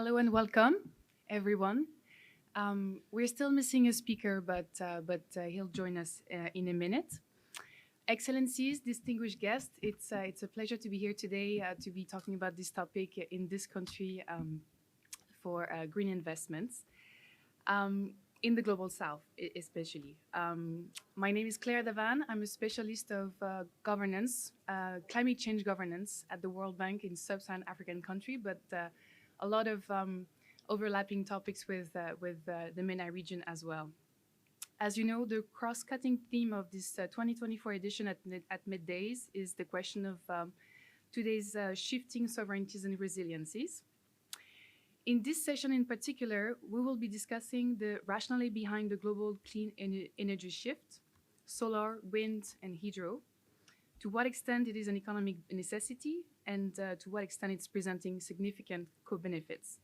Hello and welcome, everyone. We're still missing a speaker, but he'll join us in a minute. Excellencies, distinguished guests, it's a pleasure to be here today to be talking about this topic in this country for green investments in the global south, especially. My name is Claire Davan. I'm a specialist of governance, climate change governance at the World Bank in sub-Saharan African country, but a lot of overlapping topics with the MENA region as well. As you know, the cross-cutting theme of this 2024 edition at MEDays is the question of today's shifting sovereignties and resiliencies. In this session in particular, we will be discussing the rationale behind the global clean energy shift, solar, wind, and hydro, to what extent it is an economic necessity, and to what extent it's presenting significant co-benefits.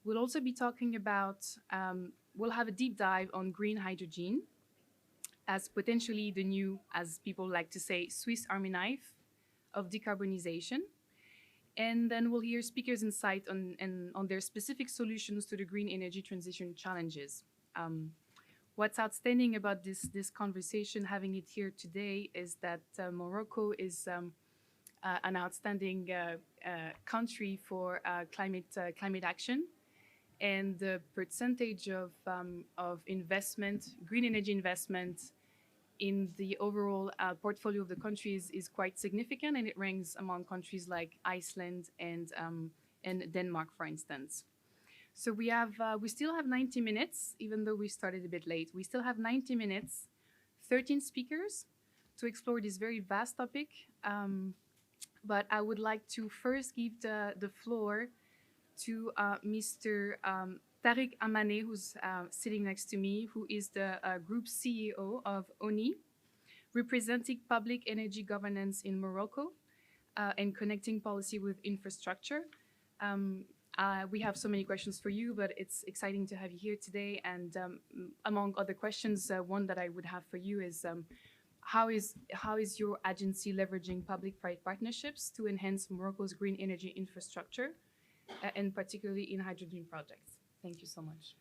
We'll also be talking about, we'll have a deep dive on green hydrogen as potentially the new, as people like to say, Swiss Army knife of decarbonization. And then we'll hear speakers' insight on their specific solutions to the green energy transition challenges. What's outstanding about this conversation, having it here today, is that Morocco is an outstanding country for climate action, and the percentage of investment, green energy investment, in the overall portfolio of the countries is quite significant, and it ranks among countries like Iceland and Denmark, for instance. So we still have 90 minutes, even though we started a bit late. We still have 90 minutes, 13 speakers to explore this very vast topic. But I would like to first give the floor to Mr. Tariq Amane, who's sitting next to me, who is the Group CEO of ONI, representing public energy governance in Morocco and connecting policy with infrastructure. We have so many questions for you, but it's exciting to have you here today. And among other questions, one that I would have for you is, how is your agency leveraging public-private partnerships to enhance Morocco's green energy infrastructure, and particularly in hydrogen projects? Thank you so much.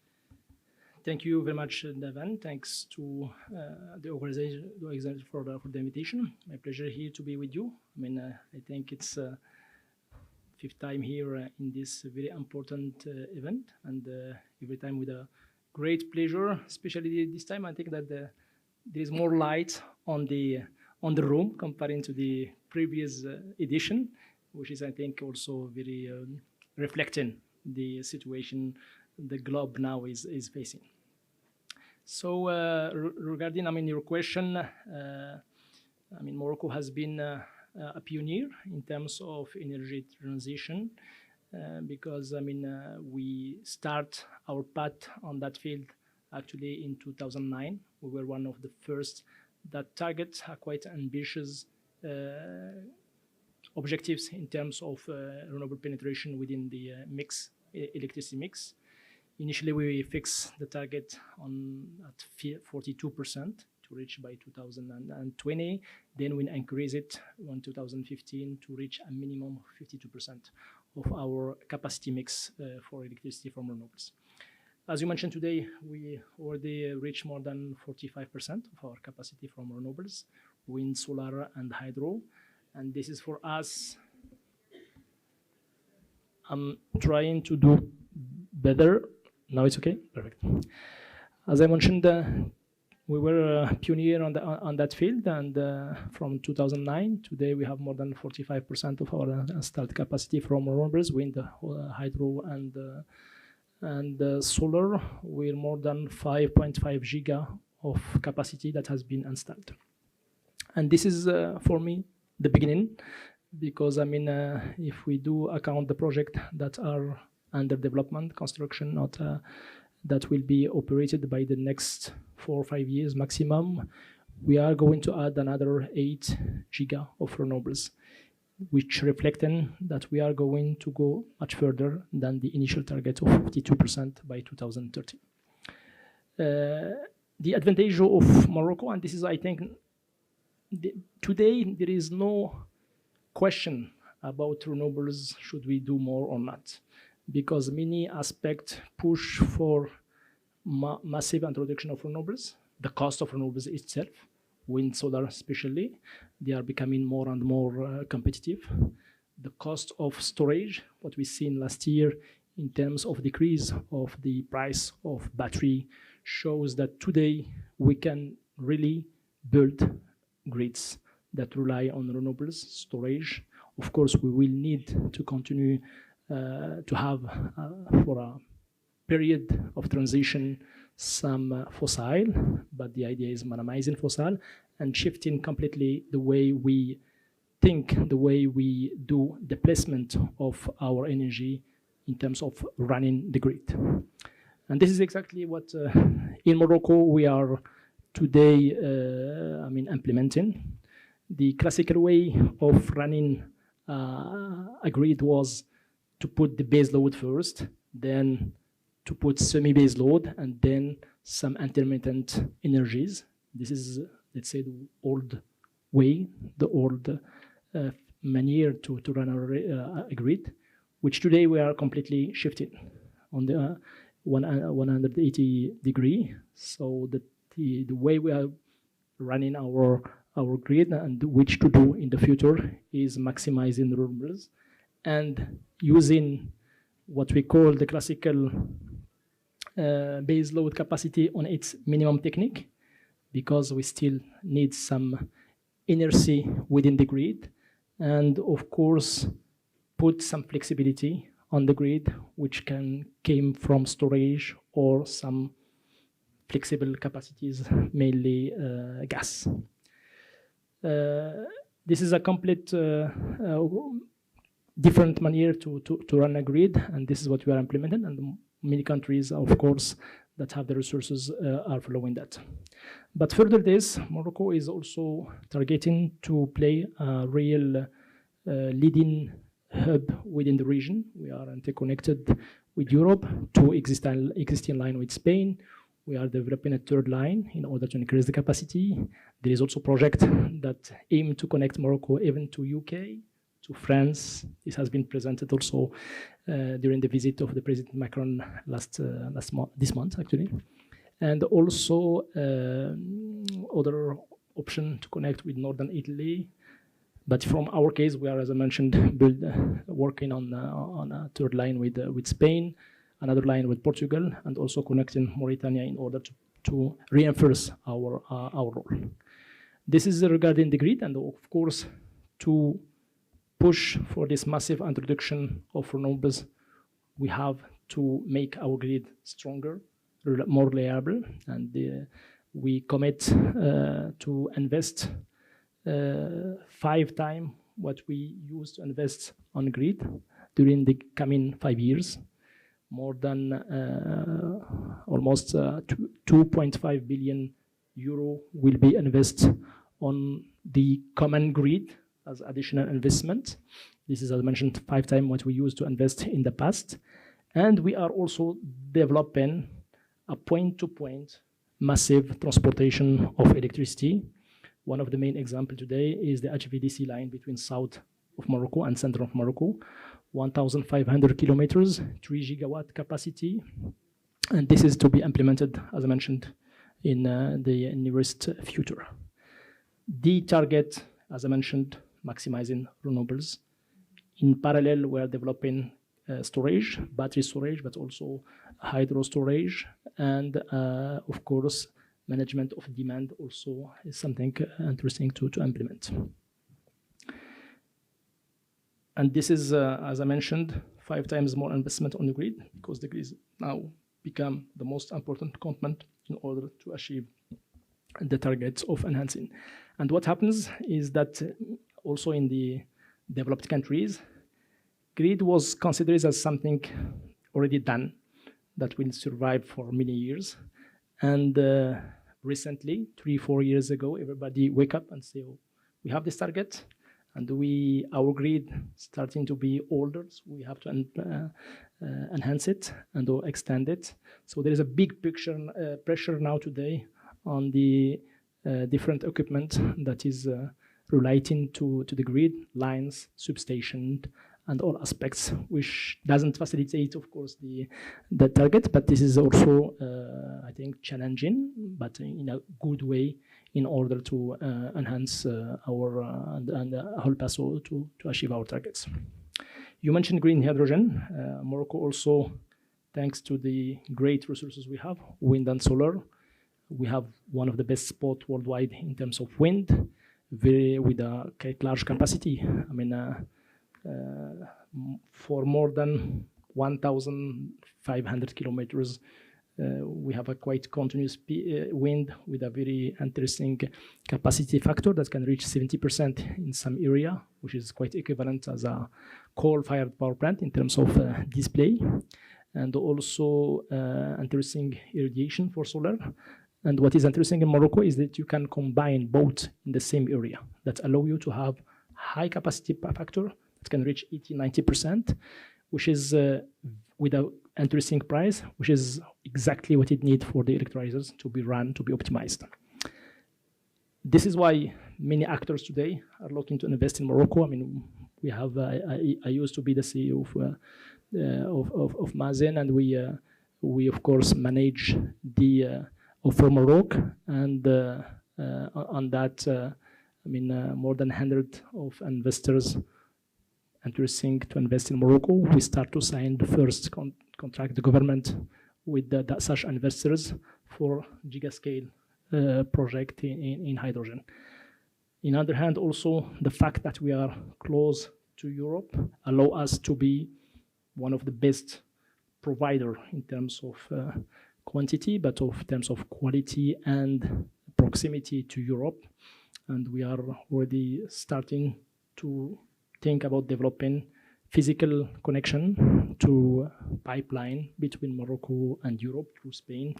Thank you very much, Davan. Thanks to the organization for the invitation. My pleasure here to be with you. I mean, I think it's fifth time here in this very important event, and every time with a great pleasure. Especially this time, I think that there is more light on the room comparing to the previous edition, which is, I think, also very reflecting the situation the globe now is facing. So regarding, I mean, your question, I mean, Morocco has been a pioneer in terms of energy transition because, I mean, we start our path on that field actually in 2009. We were one of the first that target quite ambitious objectives in terms of renewable penetration within the electricity mix. Initially, we fixed the target at 42% to reach by 2020. Then we increased it in 2015 to reach a minimum of 52% of our capacity mix for electricity from renewables. As you mentioned today, we already reached more than 45% of our capacity from renewables, wind, solar, and hydro. And this is for us. I'm trying to do better. Now it's okay? Perfect. As I mentioned, we were a pioneer on that field, and from 2009, today we have more than 45% of our installed capacity from renewables, wind, hydro, and solar. We're more than 5.5 giga of capacity that has been installed. And this is, for me, the beginning, because, I mean, if we do account the projects that are under development, construction, not that will be operated by the next 4 or 5 years maximum, we are going to add another 8 giga of renewables, which reflecting that we are going to go much further than the initial target of 52% by 2030. The advantage of Morocco, and this is, I think, today there is no question about renewables, should we do more or not. because many aspects push for massive introduction of renewables. The cost of renewables itself, wind, solar especially, they are becoming more and more competitive. The cost of storage, what we've seen last year in terms of decrease of the price of battery, shows that today we can really build grids that rely on renewables, storage. Of course, we will need to continue to have, for a period of transition, some fossil, but the idea is minimizing fossil and shifting completely the way we think, the way we do the placement of our energy in terms of running the grid. And this is exactly what in Morocco we are today implementing. The classical way of running a grid was to put the base load first, then to put semi-base load, and then some intermittent energies. This is, let's say, the old way, the old manner to run a grid, which today we are completely shifting on the 180 degree. So the way we are running our grid and which to do in the future is maximizing the renewables and using what we call the classical base load capacity on its minimum technique, because we still need some inertia within the grid, and of course put some flexibility on the grid, which came from storage or some flexible capacities, mainly gas. This is a complete different manner to run a grid, and this is what we are implementing, and many countries, of course, that have the resources are following that. But further this, Morocco is also targeting to play a real leading hub within the region. We are interconnected with Europe, two existing line with Spain. We are developing a third line in order to increase the capacity. There is also a project that aim to connect Morocco even to UK, to France. This has been presented also during the visit of the President Macron this month, actually. And also other option to connect with Northern Italy. But from our case, we are, as I mentioned, working on a third line with Spain, another line with Portugal, and also connecting Mauritania in order to reinforce our role. This is regarding the grid, and of course, to push for this massive introduction of renewables, we have to make our grid stronger, more reliable, and we commit to invest 5 times what we used to invest on grid during the coming 5 years. More than almost 2.5 billion euro will be invested on the common grid as additional investment. This is, as I mentioned, 5 times what we used to invest in the past. And we are also developing a point-to-point massive transportation of electricity. One of the main examples today is the HVDC line between south of Morocco and center of Morocco, 1,500 kilometers, 3 gigawatt capacity. And this is to be implemented, as I mentioned, in the nearest future. The target, as I mentioned, maximizing renewables. In parallel, we're developing storage, battery storage, but also hydro storage. And of course, management of demand also is something interesting to implement. And this is, as I mentioned, 5 times more investment on the grid, because the grid is now become the most important component in order to achieve the targets of enhancing. And what happens is that also in the developed countries, grid was considered as something already done that will survive for many years. And recently, 3-4 years ago, everybody wake up and say, oh, we have this target, and our grid starting to be older, so we have to enhance it and extend it. So there is a big pressure now today on the different equipment that is relating to the grid, lines, substation, and all aspects, which doesn't facilitate, of course, the target, but this is also, I think, challenging, but in a good way in order to enhance our and help us all to achieve our targets. You mentioned green hydrogen. Morocco also, thanks to the great resources we have, wind and solar, we have one of the best spots worldwide in terms of wind, with a quite large capacity. I mean, for more than 1,500 kilometers, we have a quite continuous wind with a very interesting capacity factor that can reach 70% in some area, which is quite equivalent as a coal-fired power plant in terms of display, and also interesting irradiation for solar. And what is interesting in Morocco is that you can combine both in the same area that allow you to have high capacity factor that can reach 80-90%, which is with an interesting price, which is exactly what it needs for the electrolyzers to be run, to be optimized. This is why many actors today are looking to invest in Morocco. I mean, we have, I used to be the CEO of Mazen, and we of course manage the offer Morocco, and on that, I mean, more than 100 of investors interesting to invest in Morocco. We start to sign the first contract, the government, with such investors for gigascale project in hydrogen. On the other hand, also the fact that we are close to Europe allow us to be one of the best provider in terms of quantity, but of terms of quality and proximity to Europe. And we are already starting to think about developing physical connection to pipeline between Morocco and Europe through Spain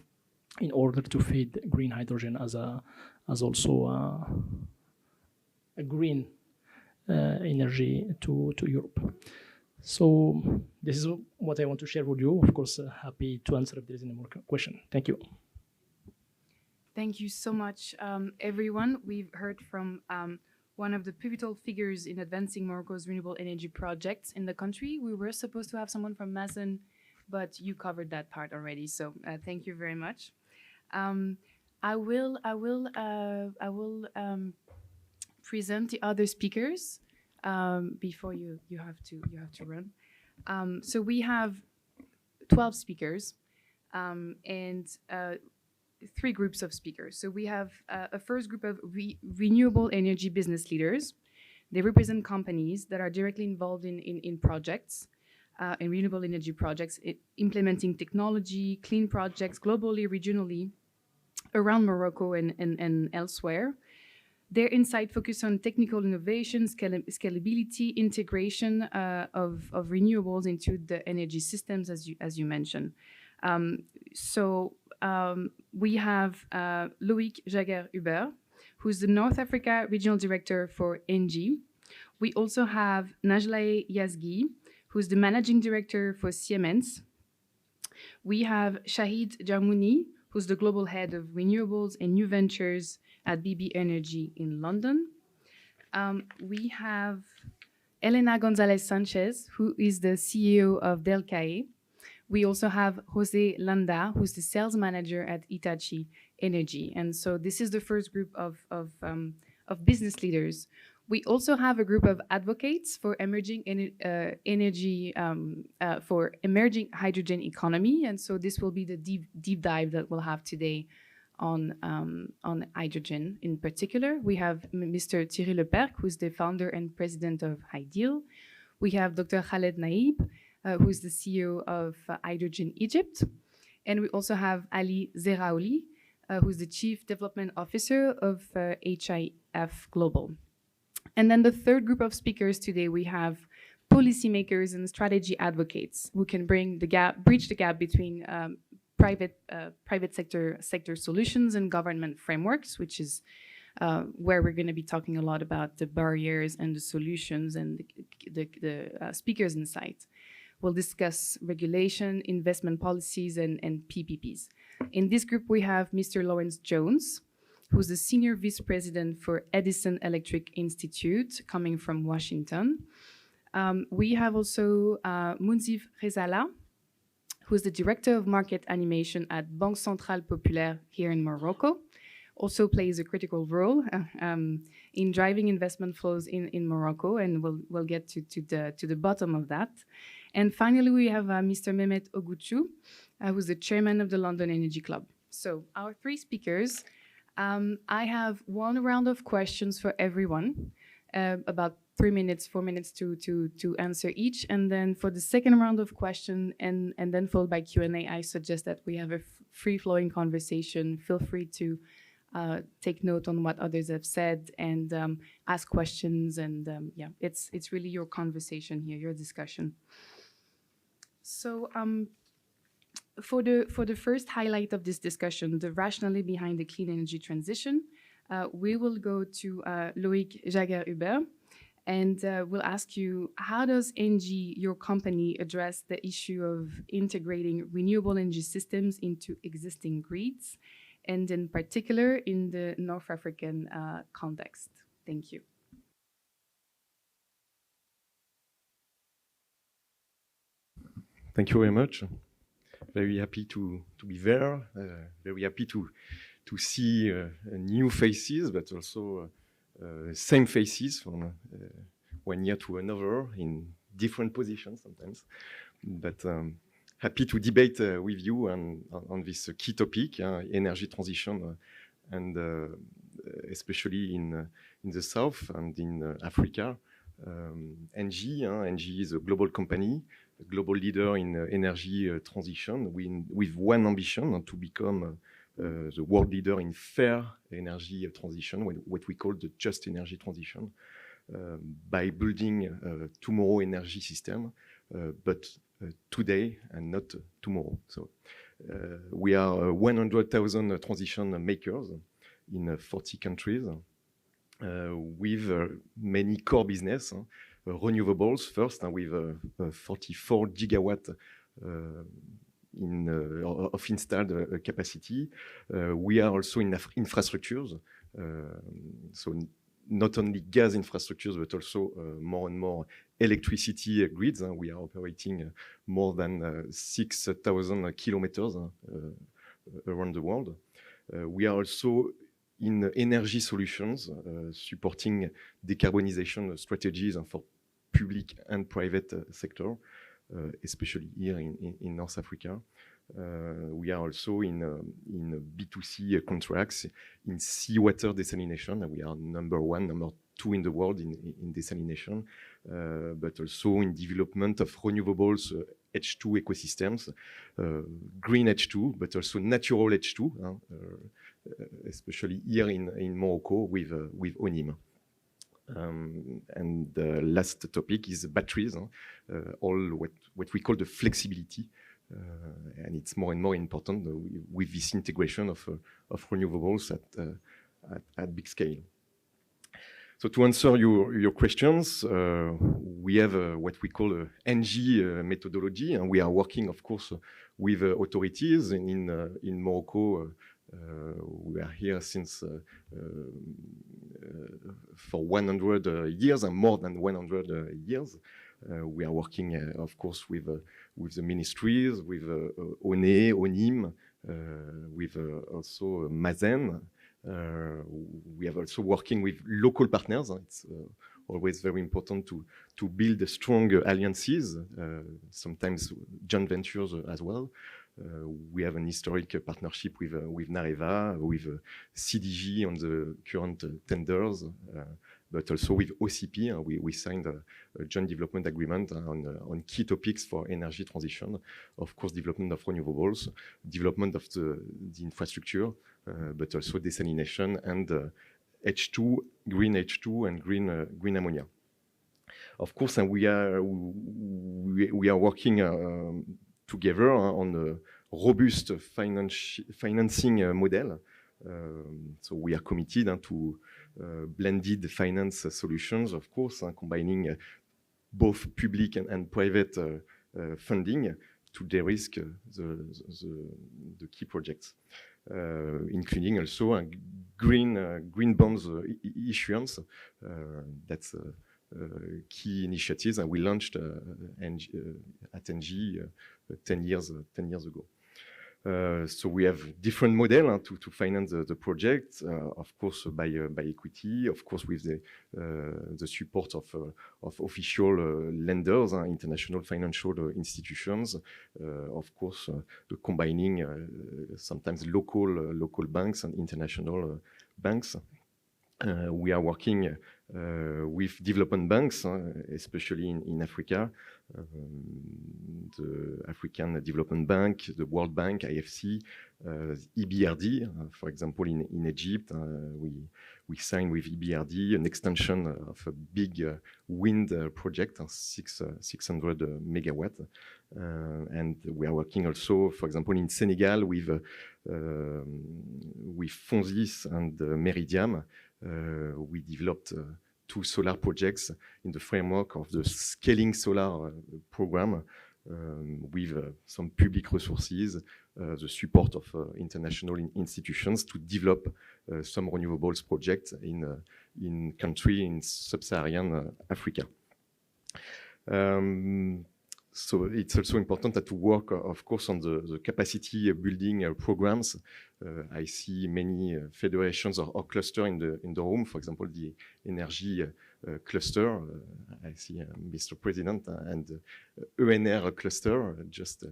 in order to feed green hydrogen as also a green energy to Europe. So this is what I want to share with you. Of course, happy to answer if there is any more question. Thank you. Thank you so much, everyone. We've heard from one of the pivotal figures in advancing Morocco's renewable energy projects in the country. We were supposed to have someone from Mazen, but you covered that part already. So thank you very much. I will present the other speakers before you have to run. So we have 12 speakers and 3 groups of speakers. So we have a first group of renewable energy business leaders. They represent companies that are directly involved in projects, in renewable energy projects, implementing technology, clean projects globally, regionally, around Morocco and elsewhere. Their insight focus on technical innovation, scalability, integration of renewables into the energy systems, as you mentioned. We have Loïc Jaegert-Huber, who's the North Africa Regional Director for ENGIE. We also have Najlae Yazgi, who's the Managing Director for Siemens. We have Shahid Jarmouni, who's the Global Head of Renewables and New Ventures at BB Energy in London. We have Elena Gonzalez-Sanchez, who is the CEO of Delcae. We also have Jose Landa, who's the sales manager at Hitachi Energy. And so this is the first group of business leaders. We also have a group of advocates for emerging energy, for emerging hydrogen economy. And so this will be the deep dive that we'll have today on hydrogen in particular. We have Mr. Thierry Leperc, who's the founder and president of Hydeal. We have Dr. Khaled Naib, who's the CEO of Hydrogen Egypt. And we also have Ali Zeraouli, who's the Chief Development Officer of HIF Global. And then the third group of speakers today, we have policymakers and strategy advocates who can bridge the gap between private sector solutions and government frameworks, which is where we're going to be talking a lot about the barriers and the solutions and the speakers' insight. We'll discuss regulation, investment policies, and PPPs. In this group, we have Mr. Lawrence Jones, who's the Senior Vice President for Edison Electric Institute, coming from Washington. We have also Mounzif Rezala, who's the Director of Market Animation at Banque Centrale Populaire here in Morocco, also plays a critical role in driving investment flows in Morocco, and we'll get to the bottom of that. And finally, we have Mr. Mehmet Oguchu, who's the chairman of the London Energy Club. So our three speakers, I have one round of questions for everyone, about 3 minutes, 4 minutes to answer each. And then for the second round of questions and then followed by Q&A, I suggest that we have a free-flowing conversation. Feel free to take note on what others have said and ask questions. And yeah, it's really your conversation here, your discussion. So for the first highlight of this discussion, the rationale behind the clean energy transition, we will go to Loïc Jaegert-Huber, and we'll ask you, how does ENGIE, your company, address the issue of integrating renewable energy systems into existing grids, and in particular in the North African context? Thank you. Thank you very much. Very happy to be there. Very happy to see new faces, but also same faces from one year to another in different positions sometimes. But happy to debate with you on this key topic, energy transition, and especially in the South and in Africa. ENGIE is a global company, a global leader in energy transition, with one ambition, to become the world leader in fair energy transition, what we call the just energy transition, by building tomorrow energy system, but today and not tomorrow. So we are 100,000 transition makers in 40 countries, with many core business, renewables first, with 44 gigawatt of installed capacity. We are also in infrastructures, so not only gas infrastructures, but also more and more electricity grids. We are operating more than 6,000 kilometers around the world. We are also in energy solutions, supporting decarbonization strategies for public and private sector, especially here in North Africa. We are also in B2C contracts in seawater desalination. We are number 1, number 2 in the world in desalination, but also in development of renewables, H2 ecosystems, green H2, but also natural H2, especially here in Morocco with ONIM. And the last topic is batteries, all what we call the flexibility, and it's more and more important with this integration of renewables at big scale. So to answer your questions, we have what we call a ENGIE methodology, and we are working, of course, with authorities in Morocco. We are here since for 100 years, and more than 100 years. We are working, of course, with the ministries, with ONE, ONIM, with also MAZEN. We are also working with local partners. It's always very important to build strong alliances, sometimes joint ventures as well. We have an historic partnership with Nareva, with CDG on the current tenders, but also with OCP. We signed a joint development agreement on key topics for energy transition, of course, development of renewables, development of the infrastructure, but also desalination and H2, green H2 and green ammonia. Of course, and we are working together on a robust financing model. So we are committed to blended finance solutions, of course, combining both public and private funding to de-risk the key projects, including also green bonds issuance. That's key initiatives, and we launched at Tangier 10 years ago. So we have different models to finance the project, of course by equity, of course with the support of official lenders, international financial institutions, of course combining sometimes local banks and international banks. We are working with development banks, especially in Africa, the African Development Bank, the World Bank, IFC, EBRD, for example, in Egypt. We signed with EBRD an extension of a big wind project, 600 megawatt. And we are working also, for example, in Senegal with Fonsis and Meridiam. We developed 2 solar projects in the framework of the Scaling Solar program with some public resources, the support of international institutions to develop some renewables projects in countries in sub-Saharan Africa. So it's also important to work, of course, on the capacity building programs. I see many federations or clusters in the room. For example, the energy cluster. I see Mr. President and ENR cluster just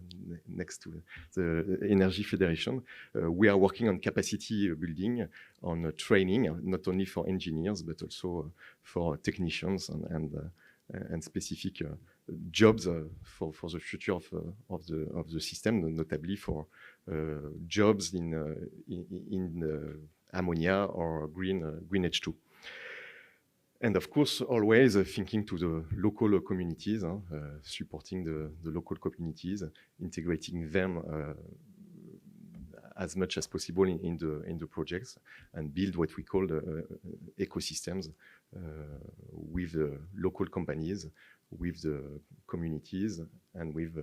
next to the Energy Federation. We are working on capacity building, on training, not only for engineers but also for technicians and specific jobs for the future of the system, notably for jobs in ammonia or green H2. And of course, always thinking to the local communities, supporting the local communities, integrating them as much as possible in the projects, and build what we call the ecosystems with the local companies, with the communities, and with,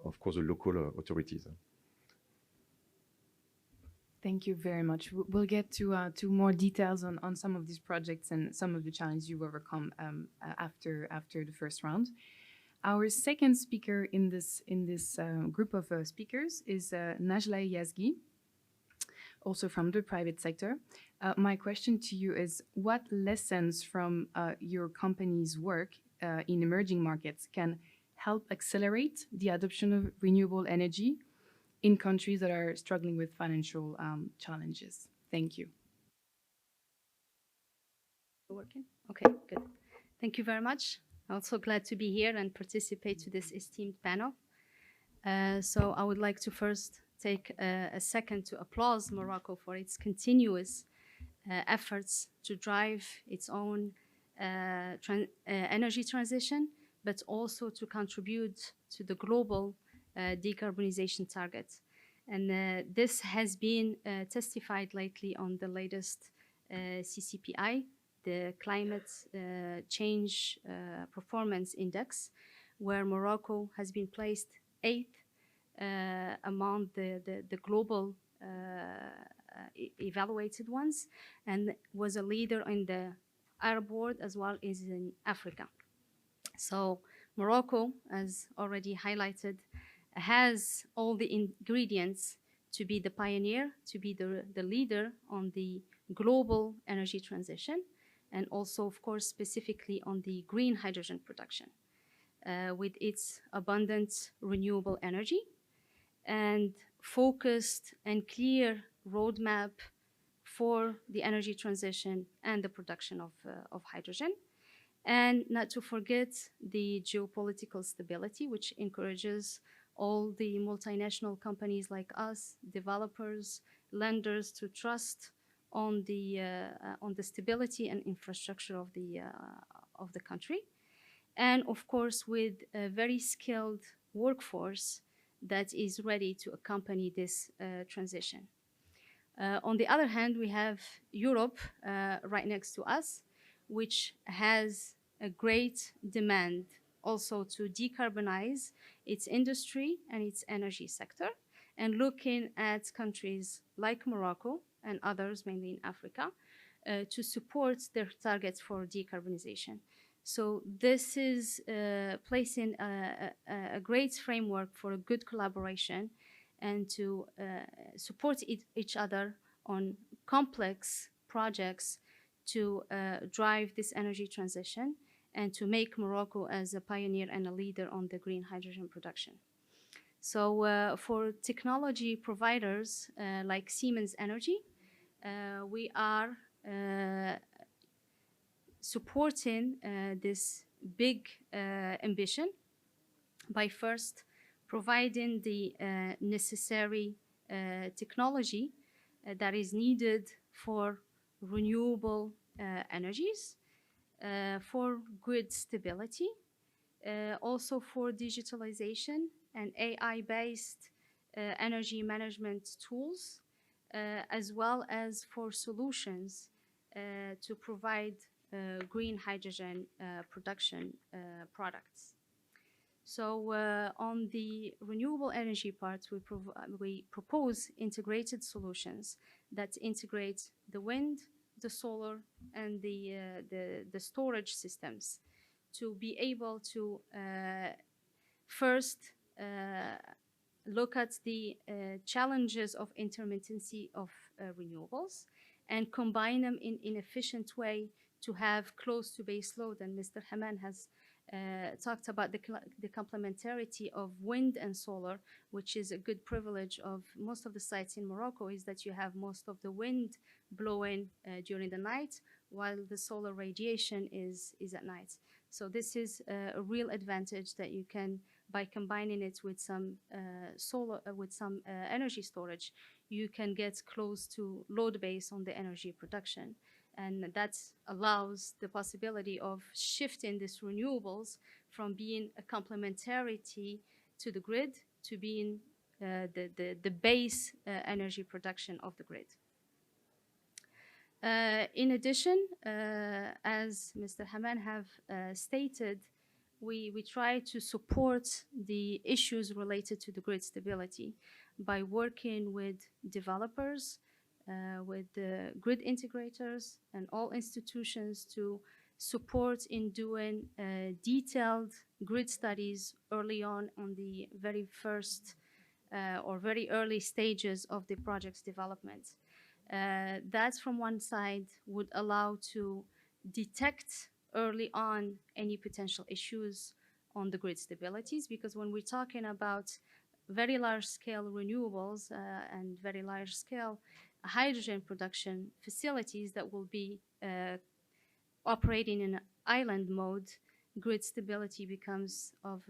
of course, the local authorities. Thank you very much. We'll get to more details on some of these projects and some of the challenges you've overcome after the first round. Our second speaker in this group of speakers is Najla Yazgi, also from the private sector. My question to you is, what lessons from your company's work in emerging markets can help accelerate the adoption of renewable energy in countries that are struggling with financial challenges? Thank you. Working? Okay, good. Thank you very much. I'm also glad to be here and participate to this esteemed panel. So I would like to first take a second to applaud Morocco for its continuous efforts to drive its own energy transition, but also to contribute to the global decarbonization targets. And this has been testified lately on the latest CCPI, the Climate Change Performance Index, where Morocco has been placed 8th among the global evaluated ones, and was a leader in the Arab world as well as in Africa. So Morocco, as already highlighted, has all the ingredients to be the pioneer, to be the leader on the global energy transition, and also, of course, specifically on the green hydrogen production, with its abundant renewable energy and focused and clear roadmap for the energy transition and the production of hydrogen. And not to forget the geopolitical stability, which encourages all the multinational companies like us, developers, lenders, to trust on the stability and infrastructure of the country, and of course with a very skilled workforce that is ready to accompany this transition. On the other hand, we have Europe right next to us, which has a great demand also to decarbonize its industry and its energy sector, and looking at countries like Morocco and others, mainly in Africa, to support their targets for decarbonization. So this is placing a great framework for a good collaboration and to support each other on complex projects to drive this energy transition and to make Morocco as a pioneer and a leader on the green hydrogen production. So for technology providers like Siemens Energy, we are supporting this big ambition by first providing the necessary technology that is needed for renewable energies, for grid stability, also for digitalization and AI-based energy management tools, as well as for solutions to provide green hydrogen production products. So on the renewable energy part, we propose integrated solutions that integrate the wind, the solar, and the storage systems to be able to first look at the challenges of intermittency of renewables and combine them in an efficient way to have close to base load. And Mr. Haman has talked about the complementarity of wind and solar, which is a good privilege of most of the sites in Morocco, is that you have most of the wind blowing during the night, while the solar radiation is at night. So this is a real advantage that you can, by combining it with some energy storage, you can get close to load base on the energy production. And that allows the possibility of shifting these renewables from being a complementarity to the grid to being the base energy production of the grid. In addition, as Mr. Haman have stated, we try to support the issues related to the grid stability by working with developers, with the grid integrators and all institutions to support in doing detailed grid studies early on the very first or very early stages of the project's development. That from one side would allow to detect early on any potential issues on the grid stabilities, because when we're talking about very large scale renewables and very large scale hydrogen production facilities that will be operating in island mode, grid stability becomes of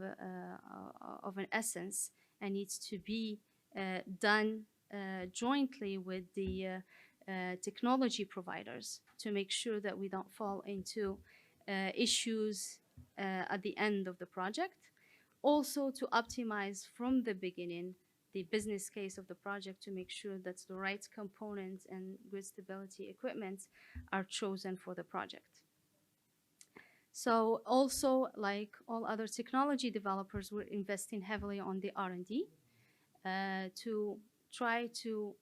an essence and needs to be done jointly with the technology providers to make sure that we don't fall into issues at the end of the project. Also to optimize from the beginning the business case of the project to make sure that the right components and grid stability equipment are chosen for the project. So also, like all other technology developers, we're investing heavily on the R&D to try to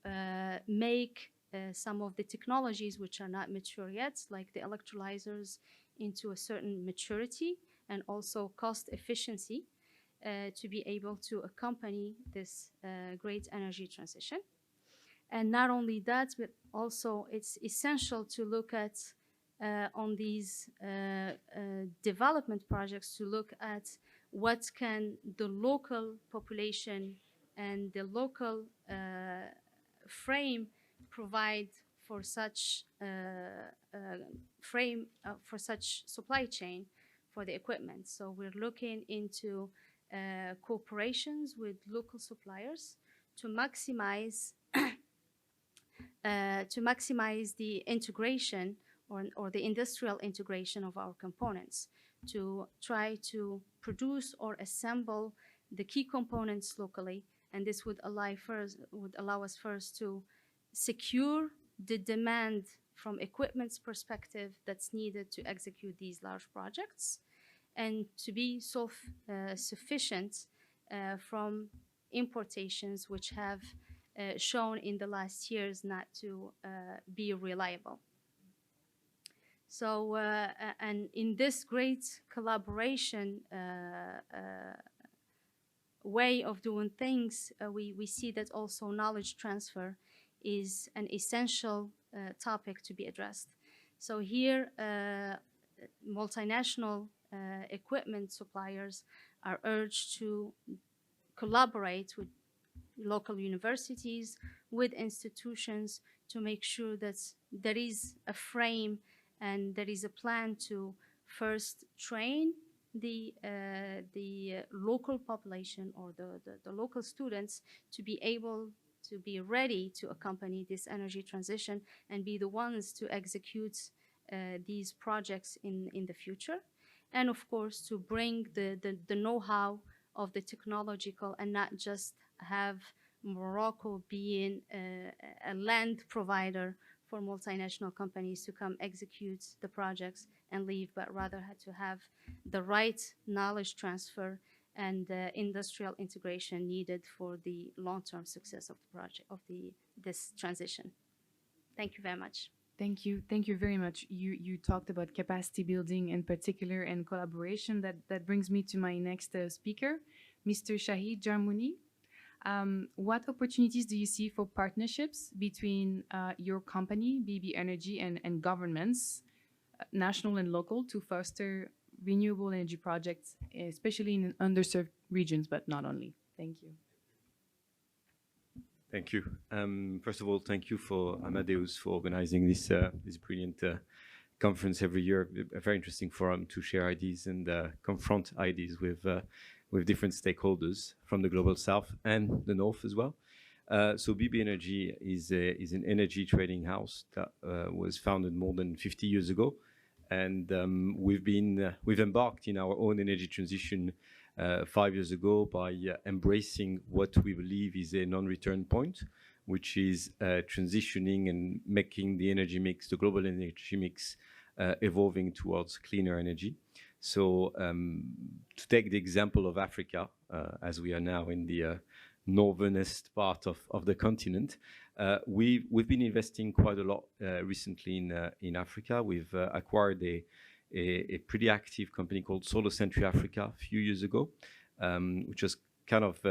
make some of the technologies which are not mature yet, like the electrolyzers, into a certain maturity and also cost efficiency to be able to accompany this great energy transition. And not only that, but also it's essential to look at on these development projects to look at what can the local population and the local frame provide for such for such supply chain for the equipment. So we're looking into cooperations with local suppliers to maximize the integration or the industrial integration of our components, to try to produce or assemble the key components locally, and this would allow us first to secure the demand from equipment's perspective that's needed to execute these large projects, and to be self-sufficient from importations which have shown in the last years not to be reliable. So, and in this great collaboration way of doing things, we see that also knowledge transfer is an essential topic to be addressed. So here, multinational equipment suppliers are urged to collaborate with local universities, with institutions, to make sure that there is a frame and there is a plan to first train the local population or the local students to be able to be ready to accompany this energy transition and be the ones to execute these projects in the future. And of course, to bring the know-how of the technological and not just have Morocco being a land provider for multinational companies to come execute the projects and leave, but rather had to have the right knowledge transfer and industrial integration needed for the long-term success of the project, of this transition. Thank you very much. Thank you very much. You talked about capacity building in particular and collaboration. That brings me to my next speaker, Mr. Shahid Jarmouni. What opportunities do you see for partnerships between your company, BB Energy, and governments, national and local, to foster renewable energy projects, especially in underserved regions, but not only? Thank you. Thank you. First of all, thank you for Amadeus for organizing this brilliant conference every year. A very interesting forum to share ideas and confront ideas with different stakeholders from the global south and the north as well. So BB Energy is an energy trading house that was founded more than 50 years ago, and we've embarked in our own energy transition 5 years ago by embracing what we believe is a non-return point, which is transitioning and making the energy mix, the global energy mix, evolving towards cleaner energy. So to take the example of Africa, as we are now in the northernest part of the continent, we've been investing quite a lot recently in Africa. We've acquired a pretty active company called Solar Century Africa a few years ago, which was kind of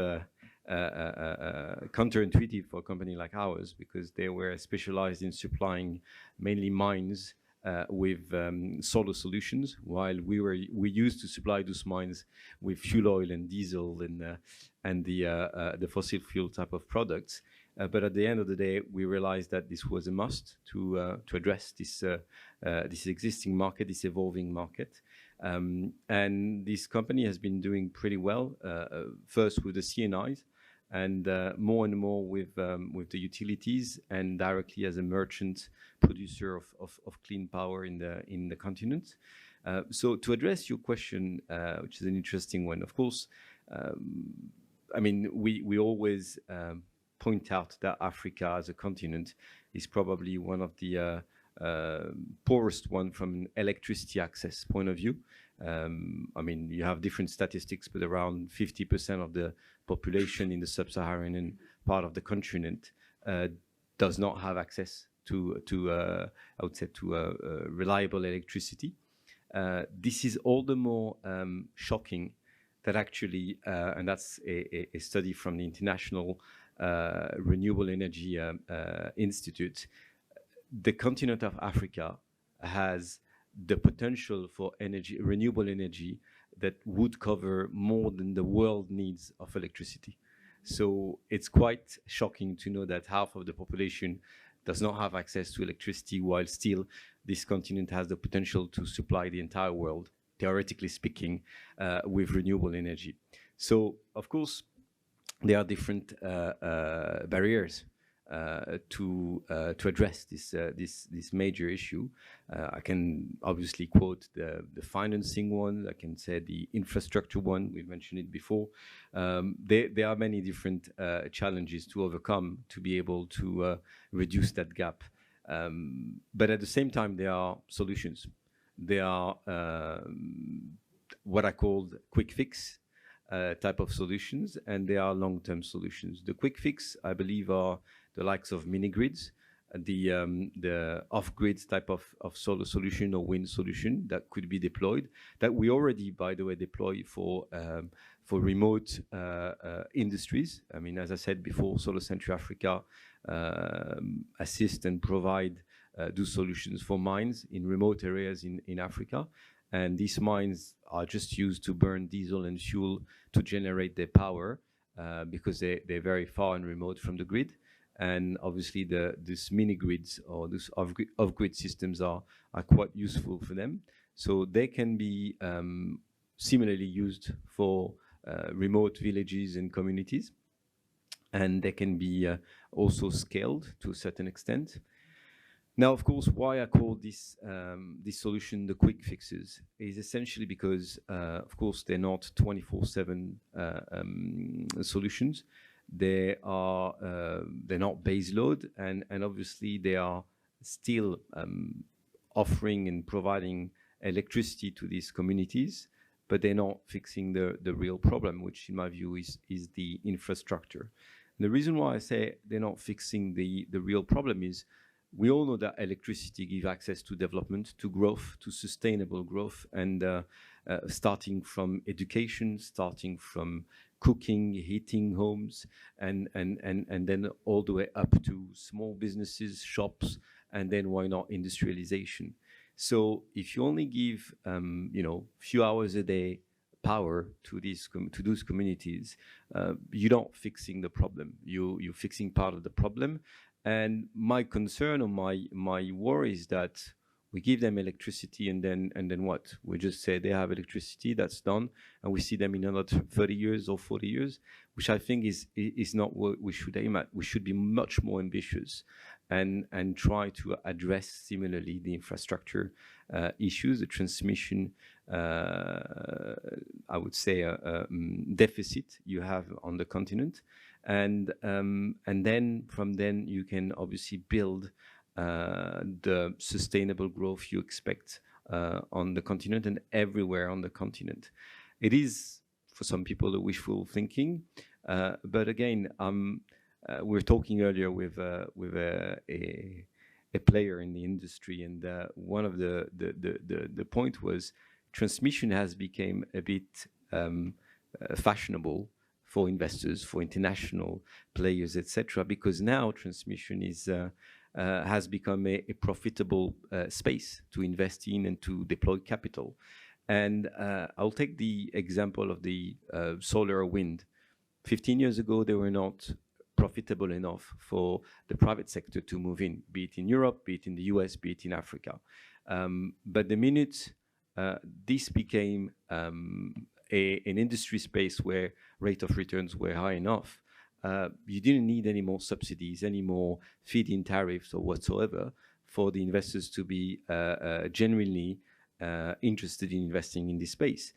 counterintuitive for a company like ours, because they were specialized in supplying mainly mines with solar solutions, while we used to supply those mines with fuel oil and diesel and the fossil fuel type of products. But at the end of the day, we realized that this was a must to address this existing market, this evolving market. And this company has been doing pretty well, first with the CNIs, and more and more with the utilities, and directly as a merchant producer of clean power in the continent. So to address your question, which is an interesting one, of course, I mean, we always point out that Africa as a continent is probably one of the poorest one from an electricity access point of view. I mean, you have different statistics, but around 50% of the population in the sub-Saharan part of the continent does not have access to I would say, to reliable electricity. This is all the more shocking that actually, and that's a study from the International Renewable Energy Institute, the continent of Africa has the potential for renewable energy that would cover more than the world needs of electricity. So it's quite shocking to know that half of the population does not have access to electricity, while still this continent has the potential to supply the entire world, theoretically speaking, with renewable energy. So, of course, there are different barriers to address this major issue. I can obviously quote the financing one. I can say the infrastructure one. We've mentioned it before. There are many different challenges to overcome to be able to reduce that gap. But at the same time, there are solutions. There are what I call quick fix type of solutions, and there are long-term solutions. The quick fix, I believe, are the likes of mini grids, the off-grid type of solar solution or wind solution that could be deployed, that we already, by the way, deploy for remote industries. I mean, as I said before, Solar Central Africa assist and provide those solutions for mines in remote areas in Africa. And these mines are just used to burn diesel and fuel to generate their power because they're very far and remote from the grid. And obviously, these mini grids or these off-grid systems are quite useful for them. So they can be similarly used for remote villages and communities. And they can be also scaled to a certain extent. Now, of course, why I call this solution the quick fixes is essentially because, of course, they're not 24/7 solutions. They're not base load, and obviously they are still offering and providing electricity to these communities, but they're not fixing the real problem, which in my view is the infrastructure. And the reason why I say they're not fixing the real problem is we all know that electricity gives access to development, to growth, to sustainable growth, and starting from education, starting from cooking, heating homes, and then all the way up to small businesses, shops, and then why not industrialization? So if you only give few hours a day power to those communities, you're not fixing the problem. You're fixing part of the problem. And my concern or my worry is that we give them electricity and then what? We just say they have electricity, that's done, and we see them in another 30 years or 40 years, which I think is not what we should aim at. We should be much more ambitious and try to address similarly the infrastructure issues, the transmission, I would say, deficit you have on the continent. And then from then you can obviously build the sustainable growth you expect on the continent and everywhere on the continent. It is, for some people, a wishful thinking, but again, we were talking earlier with a player in the industry, and one of the point was transmission has become a bit fashionable for investors, for international players, etc., because now transmission has become a profitable space to invest in and to deploy capital. And I'll take the example of the solar or wind. 15 years ago, they were not profitable enough for the private sector to move in, be it in Europe, be it in the US, be it in Africa. But the minute this became an industry space where rate of returns were high enough, you didn't need any more subsidies, any more feed-in tariffs or whatsoever for the investors to be genuinely interested in investing in this space.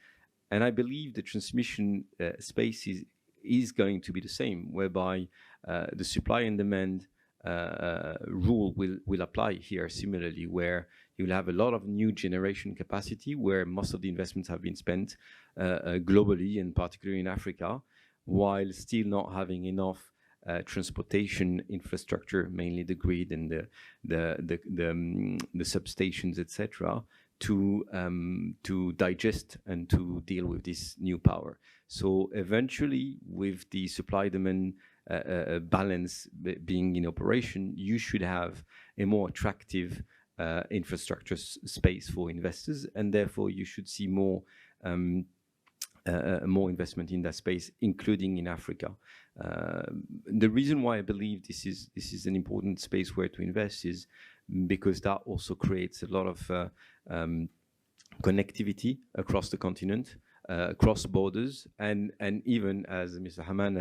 And I believe the transmission space is going to be the same, whereby the supply and demand rule will apply here similarly, where you'll have a lot of new generation capacity where most of the investments have been spent globally and particularly in Africa, while still not having enough transportation infrastructure, mainly the grid and the substations, etc., to digest and to deal with this new power. So eventually, with the supply-demand balance being in operation, you should have a more attractive infrastructure space for investors, and therefore you should see more investment in that space, including in Africa. The reason why I believe this is an important space where to invest is because that also creates a lot of connectivity across the continent, across borders, and even, as Mr. Haman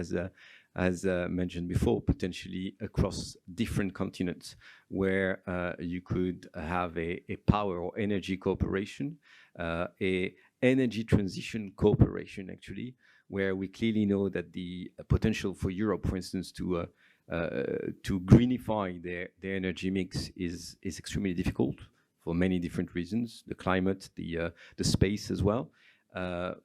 has mentioned before, potentially across different continents, where you could have a power or energy cooperation, a energy transition cooperation, actually, where we clearly know that the potential for Europe, for instance, to greenify their energy mix is extremely difficult for many different reasons: the climate, the space as well,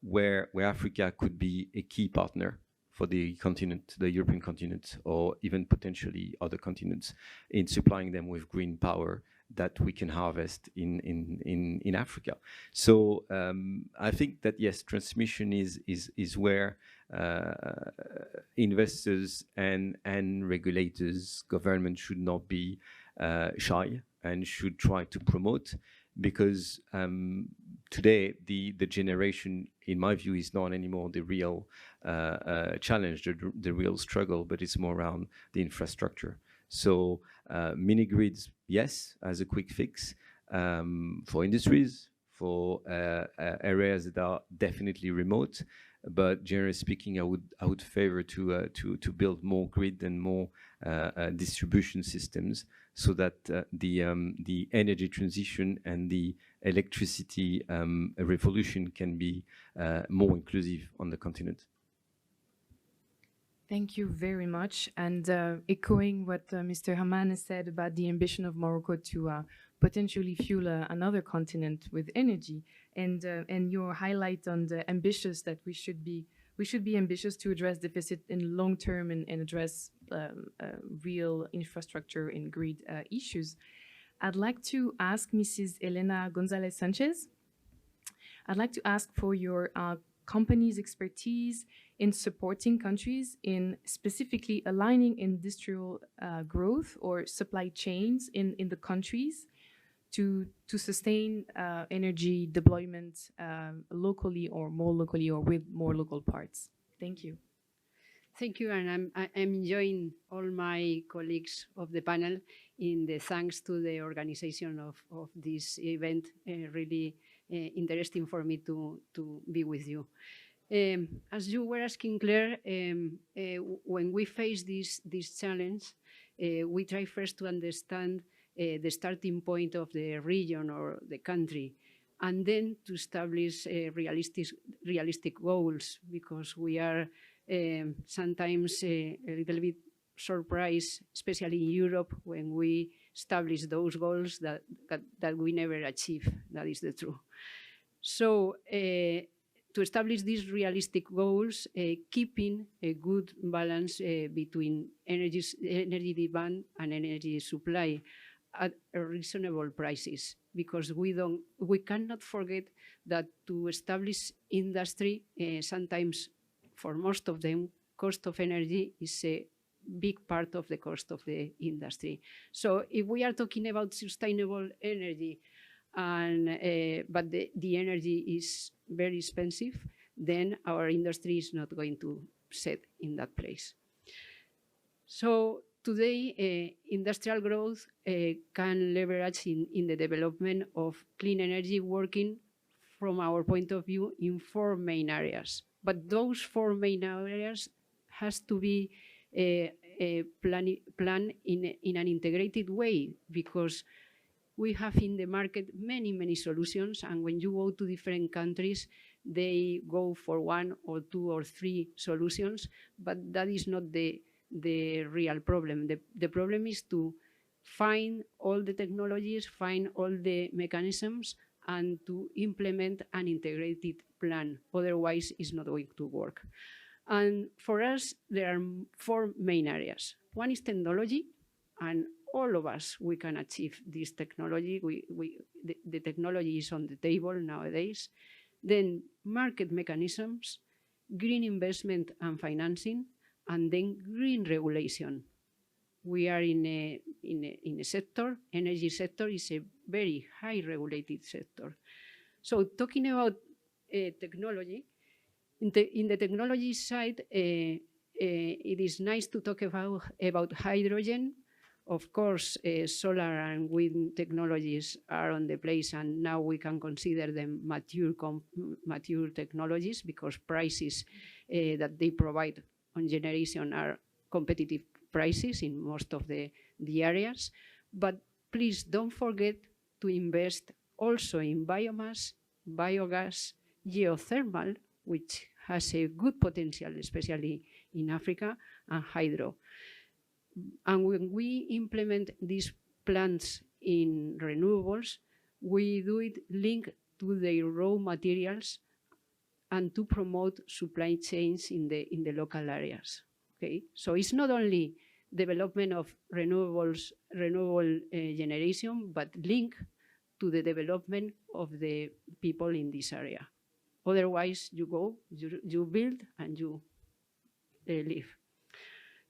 where Africa could be a key partner for the continent, the European continent, or even potentially other continents, in supplying them with green power that we can harvest in Africa. So I think that yes, transmission is where investors and regulators, government should not be shy and should try to promote, because today the generation, in my view, is not anymore the real challenge, the real struggle, but it's more around the infrastructure. So mini grids, yes, as a quick fix for industries, for areas that are definitely remote. But generally speaking, I would favor to build more grid and more distribution systems, so that the energy transition and the electricity revolution can be more inclusive on the continent. Thank you very much. And echoing what Mr. Haman said about the ambition of Morocco to potentially fuel another continent with energy, and your highlight on the ambitious that we should be ambitious to address deficit in long term and address real infrastructure and grid issues. I'd like to ask Mrs. Elena Gonzalez Sanchez. I'd like to ask for your company's expertise in supporting countries in specifically aligning industrial growth or supply chains in the countries to sustain energy deployment locally or with more local parts. Thank you. Thank you, and I'm enjoying all my colleagues of the panel in the thanks to the organization of this event. Really interesting for me to be with you. As you were asking, Claire, when we face this challenge, we try first to understand the starting point of the region or the country, and then to establish realistic goals, because we are sometimes a little bit surprised, especially in Europe, when we establish those goals that we never achieve. That is the truth. So to establish these realistic goals, keeping a good balance between energy demand and energy supply at reasonable prices, because we cannot forget that to establish industry, sometimes for most of them, cost of energy is a big part of the cost of the industry. So if we are talking about sustainable energy, but the energy is very expensive, then our industry is not going to set in that place. So today, industrial growth can leverage in the development of clean energy, working from our point of view in 4 main areas. But those 4 main areas has to be planned in an integrated way, because we have in the market many solutions, and when you go to different countries, they go for 1 or 2 or 3 solutions, but that is not the real problem. The problem is to find all the technologies, find all the mechanisms, and to implement an integrated plan. Otherwise, it's not going to work. And for us, there are 4 main areas. One is technology, and all of us, we can achieve this technology. The technology is on the table nowadays. Then market mechanisms, green investment and financing, and then green regulation. We are in a sector, energy sector is a very high regulated sector. So talking about technology, in the technology side, it is nice to talk about hydrogen. Of course, solar and wind technologies are on the place, and now we can consider them mature technologies, because prices that they provide on generation are competitive prices in most of the areas. But please don't forget to invest also in biomass, biogas, geothermal, which has a good potential, especially in Africa, and hydro. And when we implement these plants in renewables, we do it linked to the raw materials and to promote supply chains in the local areas. Okay, so it's not only development of renewable generation, but link to the development of the people in this area. Otherwise, you go, you build, and you live.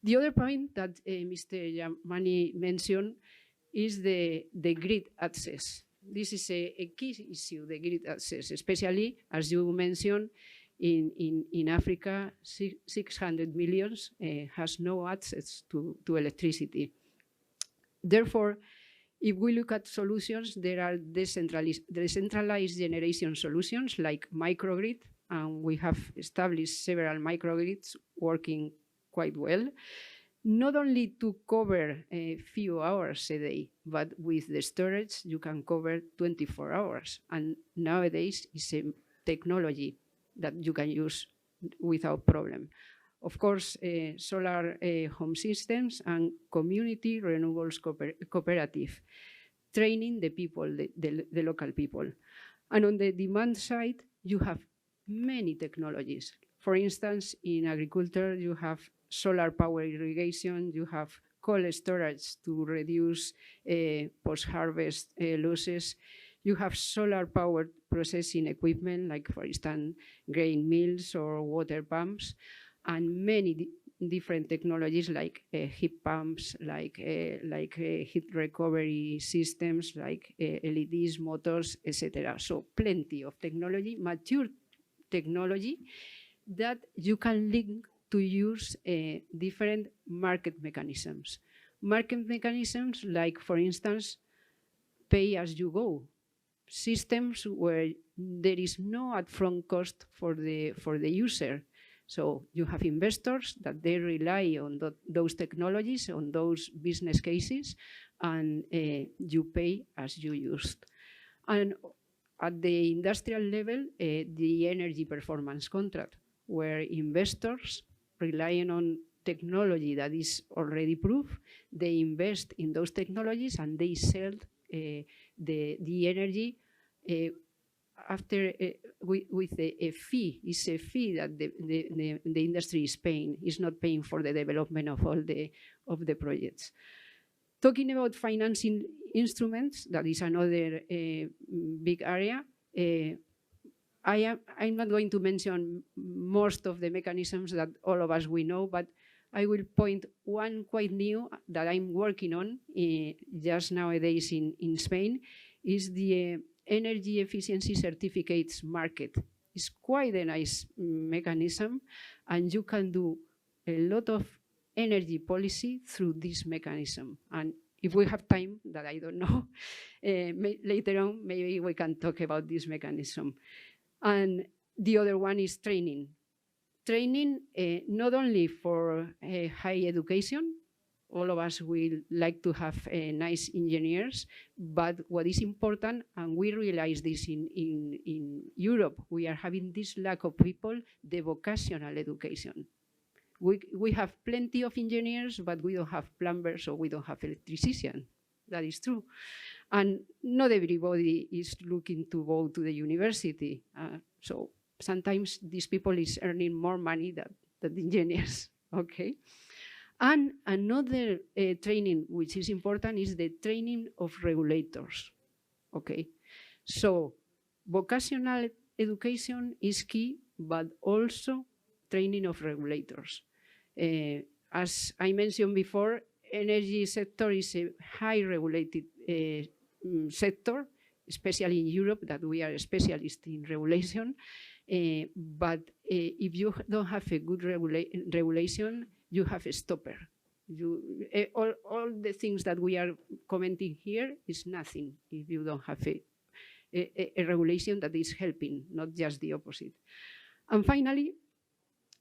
The other point that Mr. Yamani mentioned is the grid access. This is a key issue, the grid access, especially, as you mentioned, in Africa, 600 million has no access to electricity. Therefore, if we look at solutions, there are decentralized generation solutions like microgrid, and we have established several microgrids working quite well, not only to cover a few hours a day, but with the storage, you can cover 24 hours. And nowadays, it's a technology that you can use without problem. Of course, solar home systems and community renewables cooperative, training the people, the local people. And on the demand side, you have many technologies. For instance, in agriculture, you have solar power irrigation, you have cold storage to reduce post-harvest losses. You have solar powered processing equipment, like for instance, grain mills or water pumps, and many different technologies like heat pumps, like heat recovery systems, like LEDs, motors, etc. So plenty of technology, mature technology that you can link to use different market mechanisms. Market mechanisms like, for instance, pay as you go, systems where there is no upfront cost for the user. So you have investors that they rely on those technologies, on those business cases, and you pay as you used. And at the industrial level, the energy performance contract, where investors relying on technology that is already proved, they invest in those technologies and they sell the energy after with a fee. It's a fee that the industry is paying. It's not paying for the development of all the projects. Talking about financing instruments, that is another big area. I'm not going to mention most of the mechanisms that all of us we know, but I will point one quite new that I'm working on just nowadays in Spain, is the energy efficiency certificates market. It's quite a nice mechanism, and you can do a lot of energy policy through this mechanism. And if we have time, that I don't know, later on, maybe we can talk about this mechanism. And the other one is training. Training not only for high education, all of us will like to have nice engineers, but what is important, and we realize this in Europe, we are having this lack of people, the vocational education. We have plenty of engineers, but we don't have plumbers or we don't have electricians. That is true. And not everybody is looking to go to the university. So sometimes these people is earning more money than the engineers, okay? And another training which is important is the training of regulators, okay? So vocational education is key, but also training of regulators. As I mentioned before, energy sector is a high regulated sector, especially in Europe, that we are specialists in regulation. But if you don't have a good regulation, you have a stopper. All the things that we are commenting here is nothing if you don't have a regulation that is helping, not just the opposite. And finally,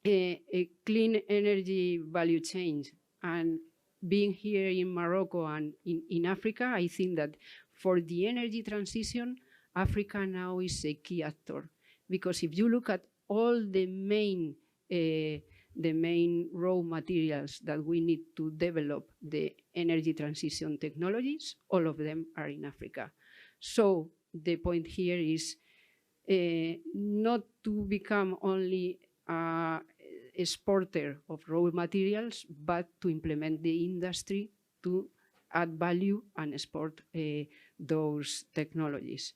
a clean energy value chain. And being here in Morocco and in Africa, I think that for the energy transition, Africa now is a key actor. Because if you look at all the main raw materials that we need to develop the energy transition technologies, all of them are in Africa. So the point here is not to become only a exporter of raw materials, but to implement the industry to add value and export those technologies.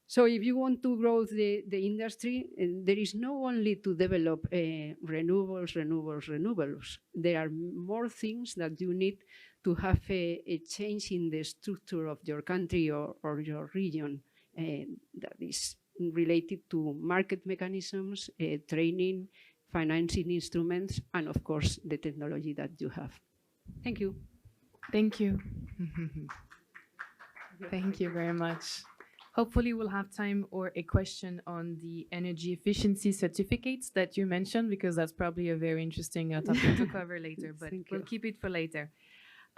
So if you want to grow the industry, there is no only to develop renewables. There are more things that you need to have a change in the structure of your country or your region that is related to market mechanisms, training, financing instruments, and of course, the technology that you have. Thank you. Thank you. Thank you very much. Hopefully we'll have time or a question on the energy efficiency certificates that you mentioned, because that's probably a very interesting topic to cover later, but we'll keep it for later.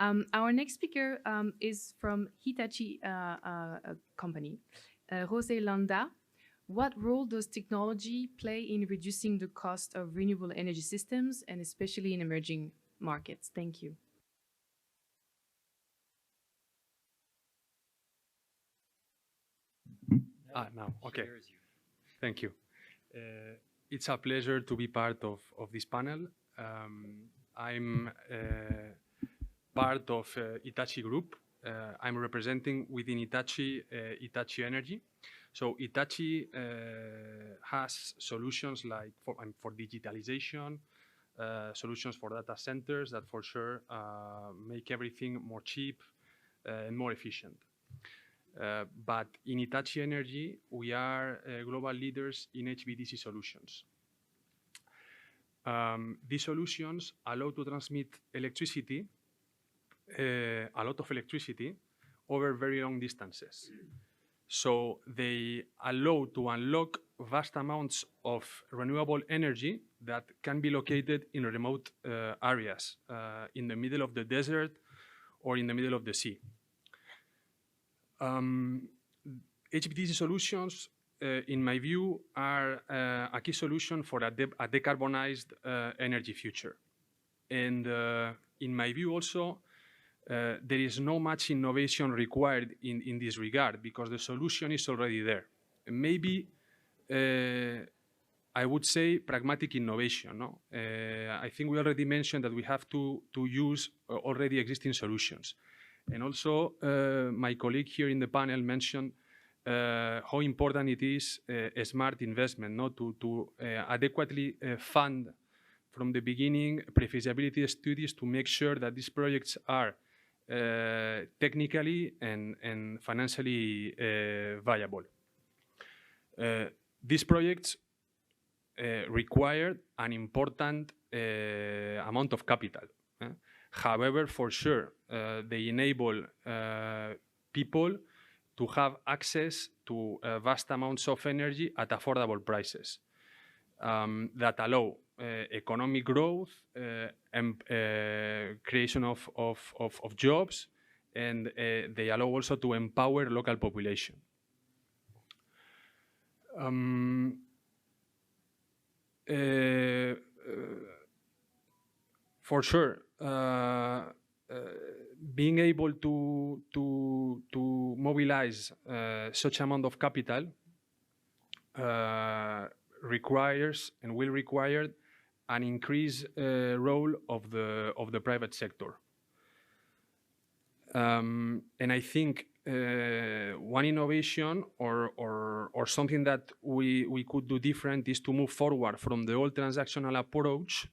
Our next speaker is from Hitachi company, Jose Landa. What role does technology play in reducing the cost of renewable energy systems, and especially in emerging markets? Thank you. Now, okay. Thank you. It's a pleasure to be part of this panel. I'm part of Hitachi Group. I'm representing within Hitachi, Hitachi Energy. So Hitachi has solutions like for digitalization, solutions for data centers that for sure make everything more cheap and more efficient. But in Hitachi Energy, we are global leaders in HVDC solutions. These solutions allow to transmit electricity, a lot of electricity, over very long distances. So they allow to unlock vast amounts of renewable energy that can be located in remote areas, in the middle of the desert or in the middle of the sea. HVDC solutions, in my view, are a key solution for a decarbonized energy future. And in my view also, there is no much innovation required in this regard, because the solution is already there. Maybe I would say pragmatic innovation. No? I think we already mentioned that we have to use already existing solutions. And also, my colleague here in the panel mentioned how important it is a smart investment, no? to adequately fund from the beginning pre-feasibility studies to make sure that these projects are technically and financially viable. These projects require an important amount of capital. However, for sure, they enable people to have access to vast amounts of energy at affordable prices that allow economic growth and creation of jobs, and they allow also to empower local population. For sure, being able to mobilize such amount of capital requires and will require an increased role of the private sector. And I think one innovation or something that we could do different is to move forward from the old transactional approach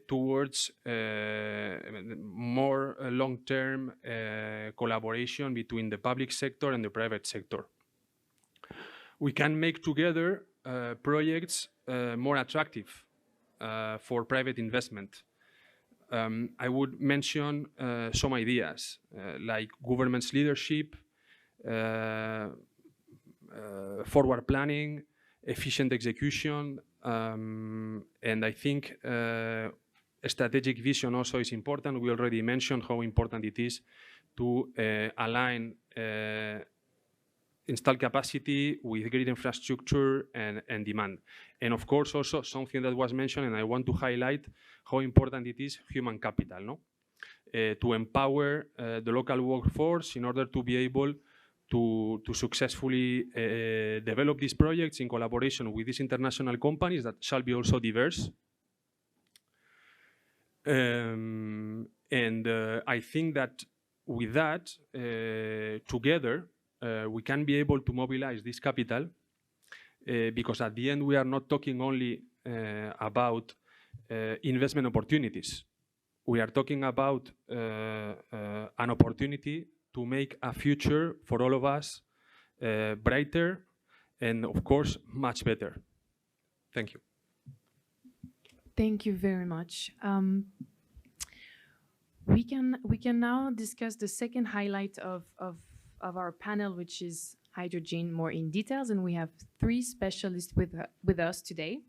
towards more long-term collaboration between the public sector and the private sector. We can make together projects more attractive for private investment. I would mention some ideas like government's leadership, forward planning, efficient execution, and I think strategic vision also is important. We already mentioned how important it is to align installed capacity with grid infrastructure and demand. And of course, also something that was mentioned, and I want to highlight how important it is, human capital, no? To empower the local workforce in order to be able to successfully develop these projects in collaboration with these international companies that shall be also diverse. I think that with that, together, we can be able to mobilize this capital because at the end we are not talking only about investment opportunities. We are talking about an opportunity to make a future for all of us brighter and, of course, much better. Thank you. Thank you very much. We can now discuss the second highlight of our panel, which is hydrogen more in details, and we have three specialists with us today,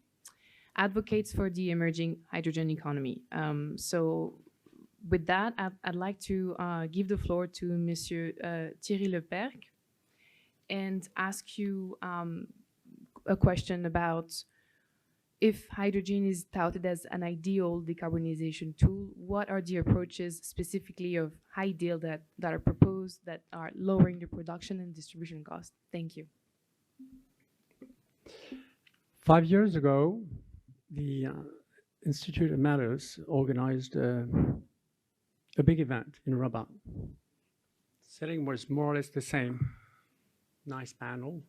advocates for the emerging hydrogen economy. So with that, I'd like to give the floor to Monsieur Thierry Leperc and ask you a question about if hydrogen is touted as an ideal decarbonization tool, what are the approaches specifically of HyDeal that are proposed that are lowering the production and distribution costs? Thank you. 5 years ago, the Institut Amadeus organized a big event in Rabat. Setting was more or less the same. Nice panel.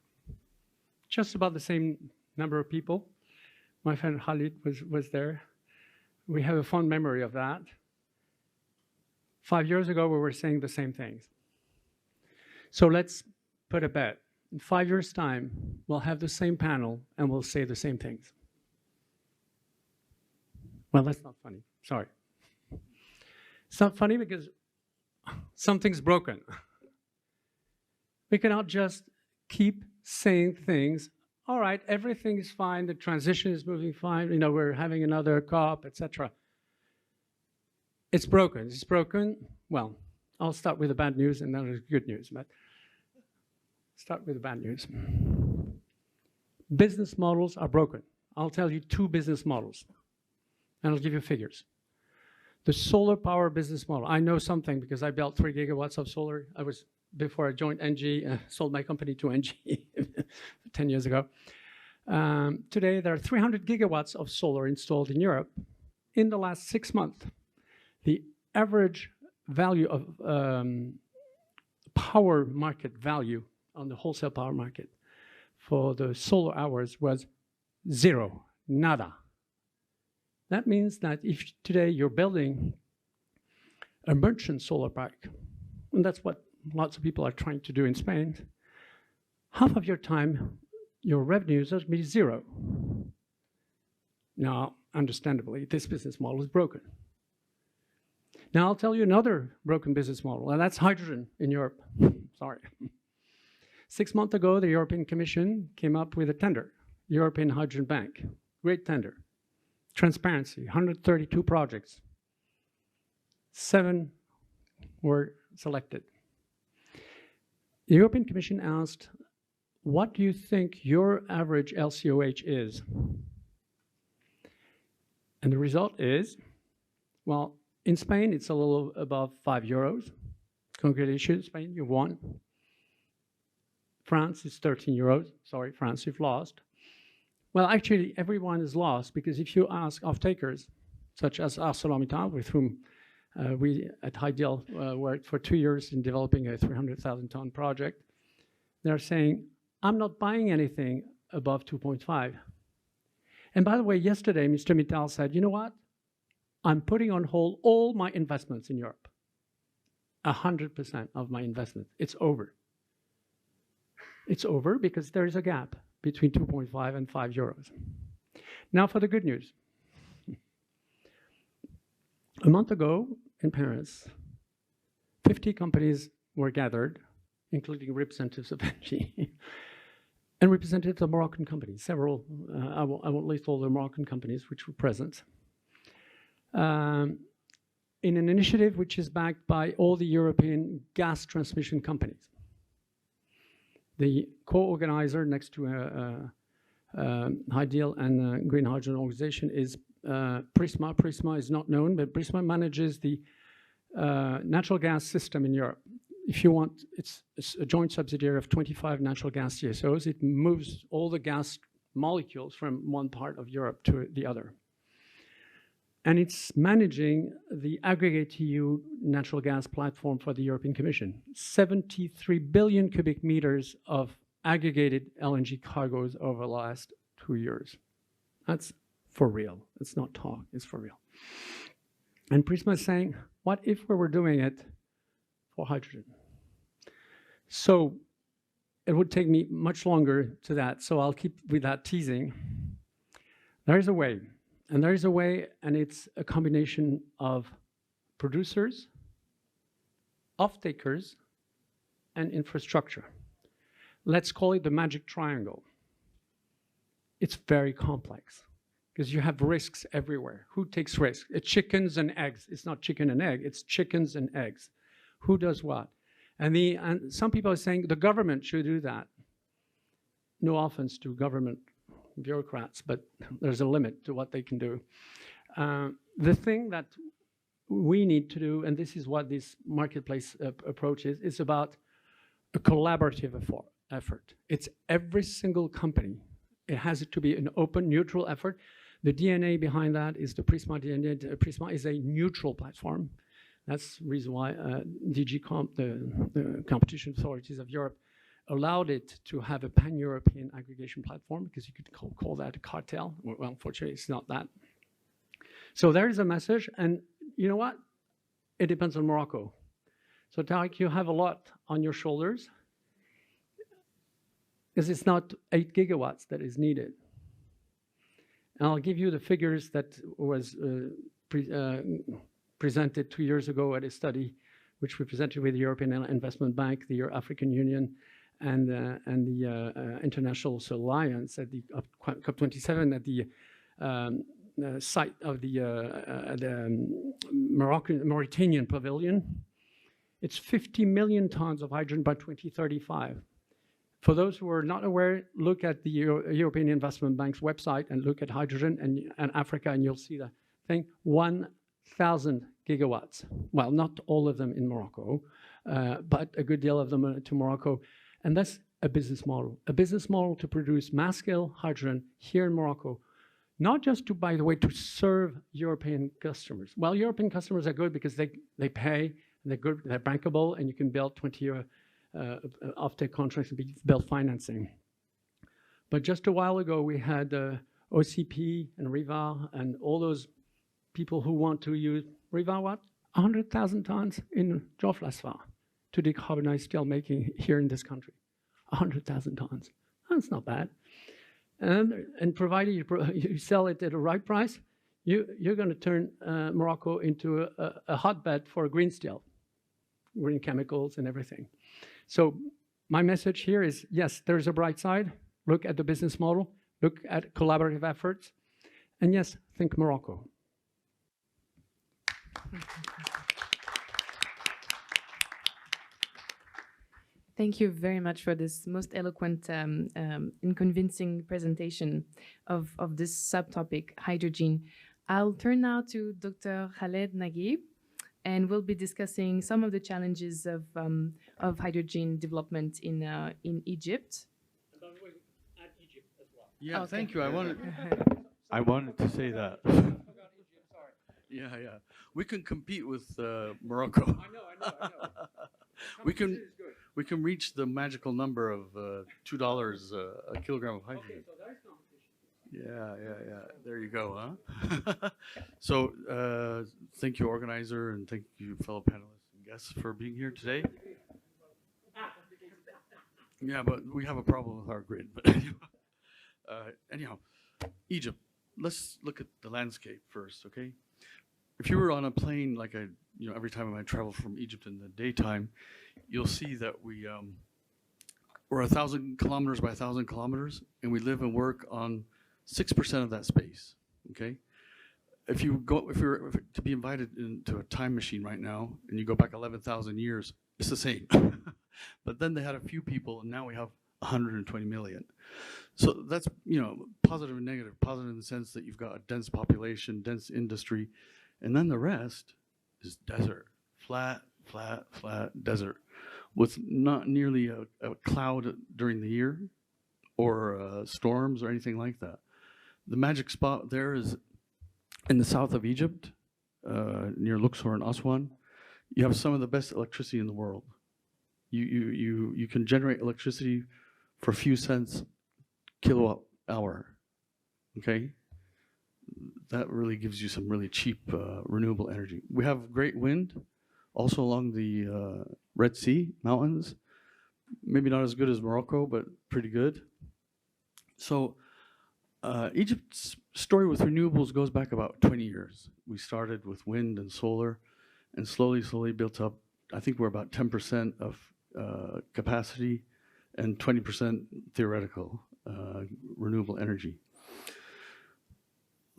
Just about the same number of people. My friend Khalid was there. We have a fond memory of that. 5 years ago, we were saying the same things. So let's put a bet. In 5 years' time, we'll have the same panel and we'll say the same things. Well, that's not funny. Sorry. It's not funny because something's broken. We cannot just keep saying things. All right, everything is fine. The transition is moving fine. You know, we're having another COP, etc. It's broken. It's broken. Well, I'll start with the bad news and then the good news. But start with the bad news. Business models are broken. I'll tell you two business models, and I'll give you figures. The solar power business model. I know something because I built 3 gigawatts of solar. Before I joined NG, sold my company to NG 10 years ago. Today, there are 300 gigawatts of solar installed in Europe. In the last 6 months, the average value of power market value on the wholesale power market for the solar hours was zero, nada. That means that if today you're building a merchant solar park, and that's what lots of people are trying to do in Spain, half of your time, your revenues are going to be zero. Now, understandably, this business model is broken. Now, I'll tell you another broken business model, and that's hydrogen in Europe. Sorry. 6 months ago, the European Commission came up with a tender, European Hydrogen Bank. Great tender. Transparency, 132 projects. 7 were selected. The European Commission asked, what do you think your average LCOH is? And the result is, well, in Spain, it's a little above 5 euros. Congratulations, Spain, you won. France is 13 euros. Sorry, France, you've lost. Well, actually, everyone is lost because if you ask off-takers, such as ArcelorMittal, with whom we at HyDeal worked for 2 years in developing a 300,000-ton project, they're saying, I'm not buying anything above 2.5. And by the way, yesterday, Mr. Mittal said, you know what? I'm putting on hold all my investments in Europe. 100% of my investments. It's over. It's over because there is a gap between 2.5 and 5 euros. Now for the good news. A month ago in Paris, 50 companies were gathered, including representatives of NG, and representatives of Moroccan companies, several, I won't list all the Moroccan companies which were present, in an initiative which is backed by all the European gas transmission companies. The co-organizer next to HyDeal and Green Hydrogen Organization is Prisma. Prisma is not known, but Prisma manages the natural gas system in Europe. if you want, it's a joint subsidiary of 25 natural gas TSOs. It moves all the gas molecules from one part of Europe to the other. And it's managing the aggregate EU natural gas platform for the European Commission. 73 billion cubic meters of aggregated LNG cargoes over the last 2 years. That's for real. It's not talk, it's for real. And Prisma is saying, what if we were doing it for hydrogen? So it would take me much longer to that, so I'll keep with that teasing. There is a way, and there is a way, and it's a combination of producers, off-takers, and infrastructure. Let's call it the magic triangle. It's very complex because you have risks everywhere. Who takes risks? It's chickens and eggs. It's not chicken and egg, it's chickens and eggs. Who does what? And some people are saying the government should do that. No offense to government bureaucrats, but there's a limit to what they can do. The thing that we need to do, and this is what this marketplace approach is about a collaborative effort. It's every single company. It has to be an open, neutral effort. The DNA behind that is the Prisma DNA. Prisma is a neutral platform. That's the reason why DG Comp, the competition authorities of Europe, allowed it to have a pan-European aggregation platform, because you could call that a cartel. Well, unfortunately, it's not that. So there is a message, and you know what? It depends on Morocco. So Tariq, you have a lot on your shoulders, because it's not 8 gigawatts that is needed. And I'll give you the figures that was presented 2 years ago at a study which we presented with the European Investment Bank, the African Union, and the International Alliance at the COP27 at the site of the Mauritanian pavilion. It's 50 million tons of hydrogen by 2035. For those who are not aware, look at the European Investment Bank's website and look at hydrogen and Africa, and you'll see the thing. 1,000 gigawatts. Well, not all of them in Morocco, but a good deal of them to Morocco. And that's a business model to produce mass-scale hydrogen here in Morocco, not just to, by the way, to serve European customers. Well, European customers are good because they pay, they're good, they're bankable, and you can build 20-year offtake contracts and build financing. But just a while ago, we had OCP and Riva and all those people who want to use Riva, what? 100,000 tons in Joflasfa to decarbonize steel making here in this country. 100,000 tons. That's not bad. And provided you sell it at the right price, you're going to turn Morocco into a hotbed for green steel, green chemicals and everything. So my message here is, yes, there's a bright side. Look at the business model. Look at collaborative efforts. And yes, think Morocco. Thank you very much for this most eloquent and convincing presentation of this subtopic, hydrogen. I'll turn now to Dr. Khaled Naguib, and we'll be discussing some of the challenges of hydrogen development in Egypt. And by the way, add Egypt as well. Yeah, Okay. thank you. I wanted to say that. Yeah. We can compete with Morocco. I know. We can reach the magical number of $2 a kilogram of hydrogen. Okay, so there's competition. Yeah. There you go, huh? So thank you, organizer, and thank you, fellow panelists and guests, for being here today. Yeah, but we have a problem with our grid. But anyhow, Egypt. Let's look at the landscape first, okay? If you were on a plane, like every time I travel from Egypt in the daytime, you'll see that we're 1,000 kilometers by 1,000 kilometers, and we live and work on 6% of that space. Okay, if you were to be invited into a time machine right now, and you go back 11,000 years, it's the same. But then they had a few people, and now we have 120 million. So that's positive and negative. Positive in the sense that you've got a dense population, dense industry. And then the rest is desert, flat desert. with not nearly a cloud during the year or storms or anything like that. The magic spot there is in the south of Egypt, near Luxor and Aswan. You have some of the best electricity in the world. You can generate electricity for a few cents kilowatt hour, okay? That really gives you some really cheap renewable energy. We have great wind also along the Red Sea mountains. Maybe not as good as Morocco, but pretty good. So Egypt's story with renewables goes back about 20 years. We started with wind and solar and slowly built up. I think we're about 10% of capacity and 20% theoretical renewable energy.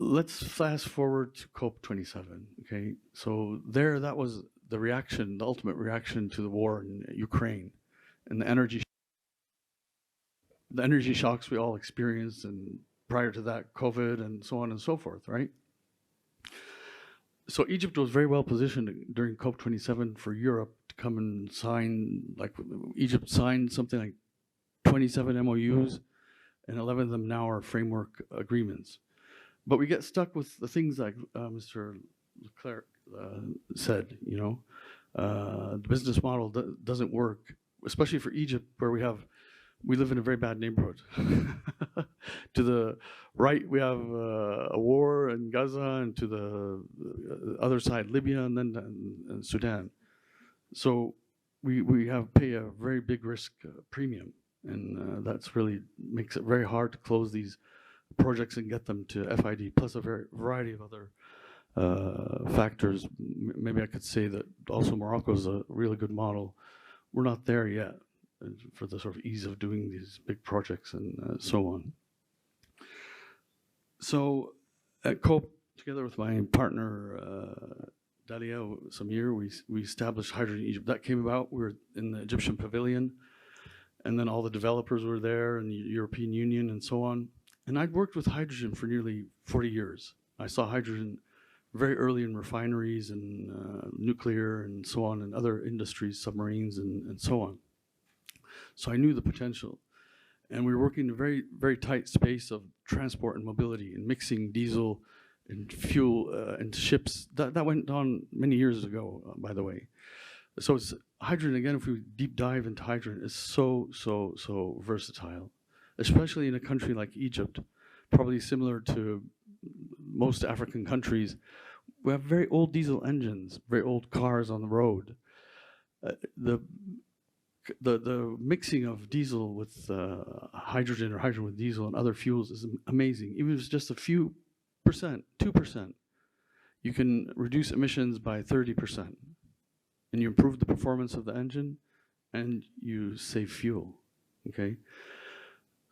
Let's fast forward to COP27, okay? So there, that was the reaction, the ultimate reaction to the war in Ukraine and the energy shocks we all experienced, and prior to that, COVID and so on and so forth, right? So Egypt was very well positioned during COP27 for Europe to come and sign, like Egypt signed something like 27 MOUs, and 11 of them now are framework agreements. But we get stuck with the things like Mr. Leclerc said, you know, the business model doesn't work, especially for Egypt, where we live in a very bad neighborhood. To the right, we have a war in Gaza, and to the other side, Libya, and then and Sudan. So we pay a very big risk premium, and that's really makes it very hard to close these projects and get them to FID, plus a variety of other factors. Maybe I could say that also Morocco is a really good model. We're not there yet for the sort of ease of doing these big projects and so on. So at COPE, together with my partner Dalia Samir, we established Hydrogen Egypt. That came about, we were in the Egyptian pavilion, and then all the developers were there, and the European Union and so on. And I'd worked with hydrogen for nearly 40 years. I saw hydrogen very early in refineries and nuclear and so on, and other industries, submarines and so on. So I knew the potential. And we were working in a very, very tight space of transport and mobility and mixing diesel and fuel into ships. That went on many years ago, by the way. So it's hydrogen, again, if we deep dive into hydrogen, is so versatile, especially in a country like Egypt, probably similar to most African countries. We have very old diesel engines, very old cars on the road. The mixing of diesel with hydrogen or hydrogen with diesel and other fuels is amazing. Even if it's just a few percent, 2%, you can reduce emissions by 30%. And you improve the performance of the engine and you save fuel, okay?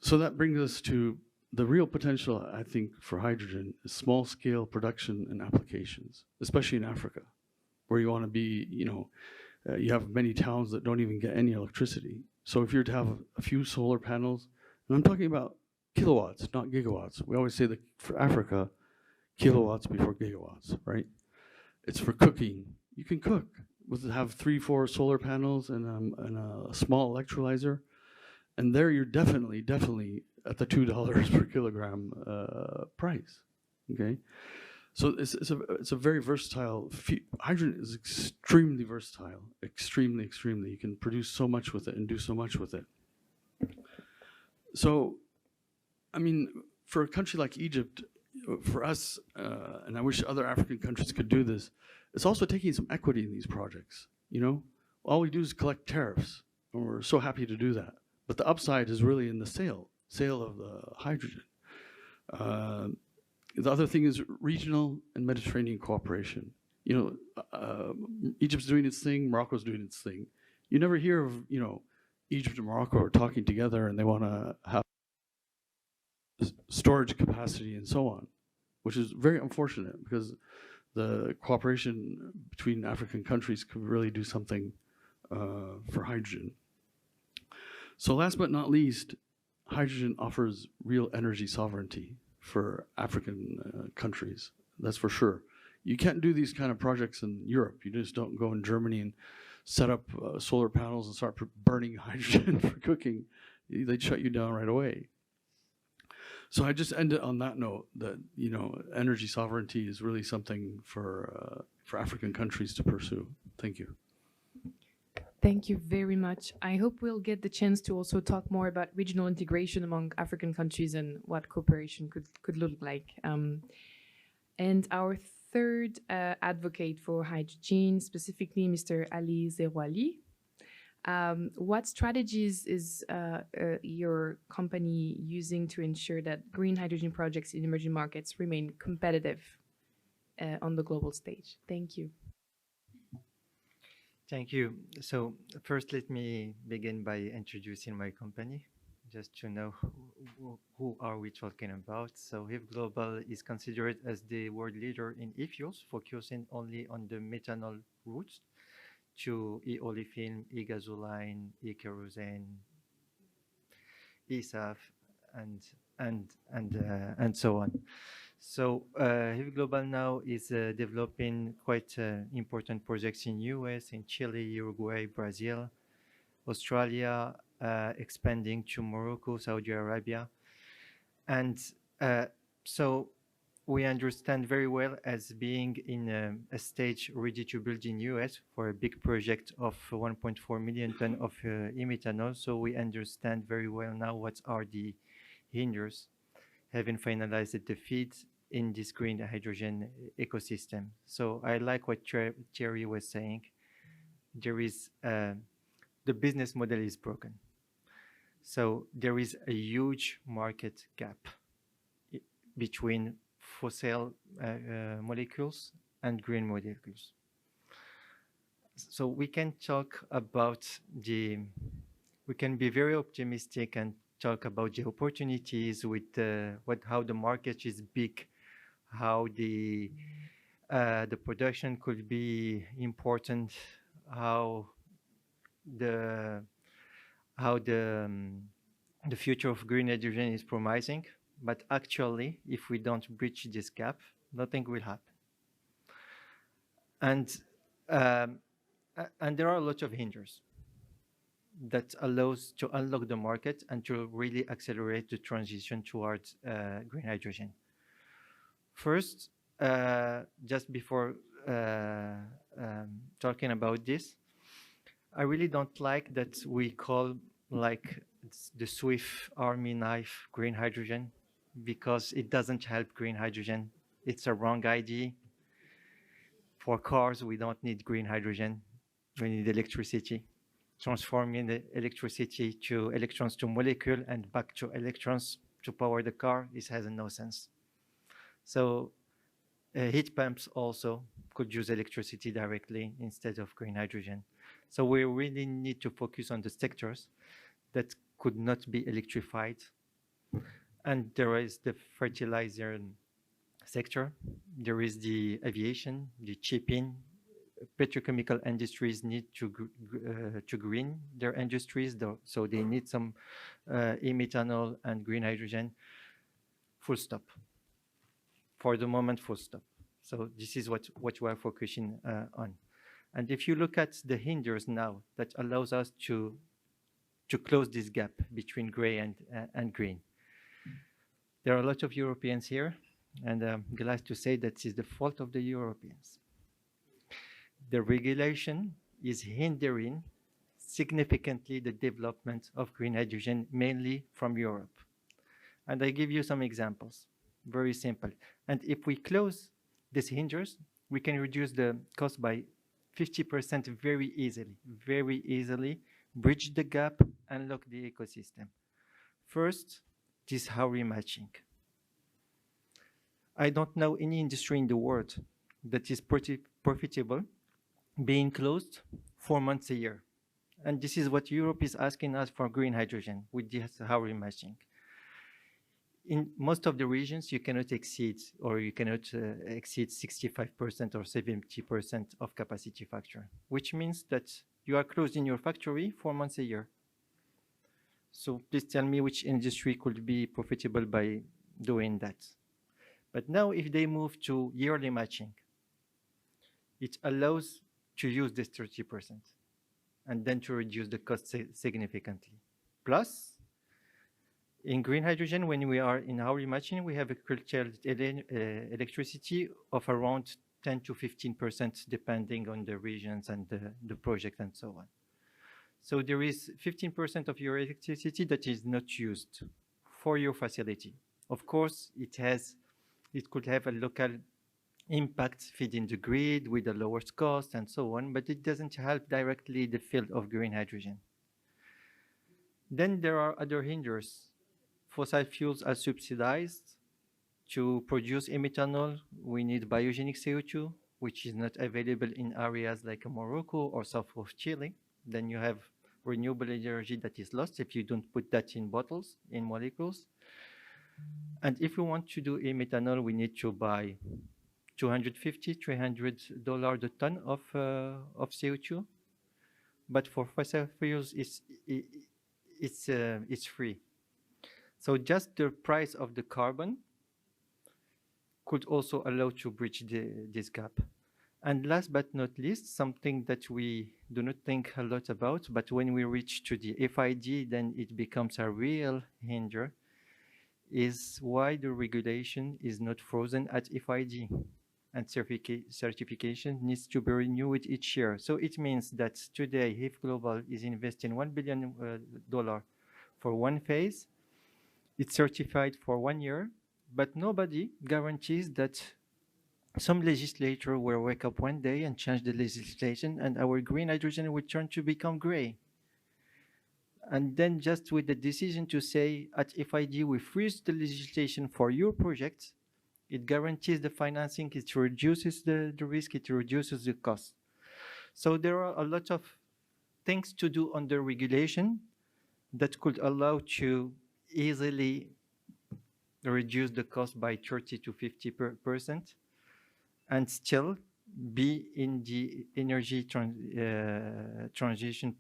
So that brings us to the real potential, I think, for hydrogen is small scale production and applications, especially in Africa, where you want to be, you know, you have many towns that don't even get any electricity. So if you're to have a few solar panels, and I'm talking about kilowatts, not gigawatts. We always say that for Africa, kilowatts before gigawatts, right? It's for cooking. You can cook. Have 3-4 solar panels and a small electrolyzer, and there you're definitely at the $2 per kilogram price. Okay, so it's a very versatile. Hydrogen is extremely versatile, extremely. You can produce so much with it and do so much with it. So, I mean, for a country like Egypt, for us, and I wish other African countries could do this, it's also taking some equity in these projects, you know? All we do is collect tariffs, and we're so happy to do that. But the upside is really in the sale of the hydrogen. The other thing is regional and Mediterranean cooperation. You know, Egypt's doing its thing, Morocco's doing its thing. You never hear of, you know, Egypt and Morocco are talking together and they want to have storage capacity and so on, which is very unfortunate because the cooperation between African countries could really do something for hydrogen. So last but not least, hydrogen offers real energy sovereignty for African countries, that's for sure. You can't do these kind of projects in Europe. You just don't go in Germany and set up solar panels and start burning hydrogen for cooking. They'd shut you down right away. So I just ended on that note that, you know, energy sovereignty is really something for African countries to pursue. Thank you. Thank you very much. I hope we'll get the chance to also talk more about regional integration among African countries and what cooperation could look like. And our third advocate for hydrogen, specifically Mr. Ali Zerouali. What strategies is your company using to ensure that green hydrogen projects in emerging markets remain competitive on the global stage? Thank you. Thank you. So first, let me begin by introducing my company, just to know who are we talking about. So HIV Global is considered as the world leader in e-fuels, focusing only on the methanol routes to e-olefin, e-gasoline, e-kerosene, e-SAF, and so on. So HIV Global now is developing quite important projects in US, in Chile, Uruguay, Brazil, Australia, expanding to Morocco, Saudi Arabia. And so we understand very well as being in a stage ready to build in US for a big project of 1.4 million ton of e-methanol. So we understand very well now what are the hinders, having finalized the feed in this green hydrogen ecosystem. So I like what Thierry was saying. There is, the business model is broken. So there is a huge market gap between fossil molecules and green molecules. So we can talk about we can be very optimistic and talk about the opportunities with how the market is big, how the production could be important, how the future of green hydrogen is promising. But actually, if we don't bridge this gap, nothing will happen. And there are a lot of hinders that allows to unlock the market and to really accelerate the transition towards green hydrogen. First, just before talking about this, I really don't like that we call like the Swift Army knife green hydrogen, because it doesn't help green hydrogen. It's a wrong idea. For cars, we don't need green hydrogen. We need electricity. Transforming the electricity to electrons to molecule and back to electrons to power the car, this has no sense. So heat pumps also could use electricity directly instead of green hydrogen. So we really need to focus on the sectors that could not be electrified. And there is the fertilizer sector, there is the aviation, the shipping. Petrochemical industries need to green their industries, so they need some e-methanol and green hydrogen. Full stop. For the moment, full stop. So this is what we are focusing on. And if you look at the hinders now that allows us to close this gap between gray and green, there are a lot of Europeans here, and I'm glad to say that it's the fault of the Europeans. The regulation is hindering significantly the development of green hydrogen, mainly from Europe. And I give you some examples, very simple. And if we close these hinders, we can reduce the cost by 50% very easily, bridge the gap, unlock the ecosystem. First, this Howry matching. I don't know any industry in the world that is pretty profitable being closed 4 months a year. And this is what Europe is asking us for green hydrogen with this Howry matching. In most of the regions, you cannot exceed 65% or 70% of capacity factor, which means that you are closed in your factory 4 months a year. So please tell me which industry could be profitable by doing that. But now if they move to yearly matching, it allows to use this 30% and then to reduce the cost significantly. Plus, in green hydrogen, when we are in our machine, we have a curtailed electricity of around 10 to 15%, depending on the regions and the project and so on. So there is 15% of your electricity that is not used for your facility. Of course, it could have a local impact feeding the grid with the lowest cost and so on, but it doesn't help directly the field of green hydrogen. Then there are other hinders. Fossil fuels are subsidized. To produce methanol, we need biogenic CO2, which is not available in areas like Morocco or south of Chile. Then you have renewable energy that is lost if you don't put that in bottles, in molecules. And if we want to do methanol, we need to buy $250, $300 a ton of CO2. But for fossil fuels, it's free. So just the price of the carbon could also allow to bridge this gap. And last but not least, something that we do not think a lot about, but when we reach to the FID, then it becomes a real hinder, is why the regulation is not frozen at FID. And certification needs to be renewed each year. So it means that today, if Global is investing $1 billion for one phase, it's certified for 1 year, but nobody guarantees that some legislator will wake up one day and change the legislation and our green hydrogen will turn to become gray. And then just with the decision to say at FID, we freeze the legislation for your project, it guarantees the financing, it reduces the risk, it reduces the cost. So there are a lot of things to do under regulation that could allow to easily reduce the cost by 30 to 50% and still be in the energy transition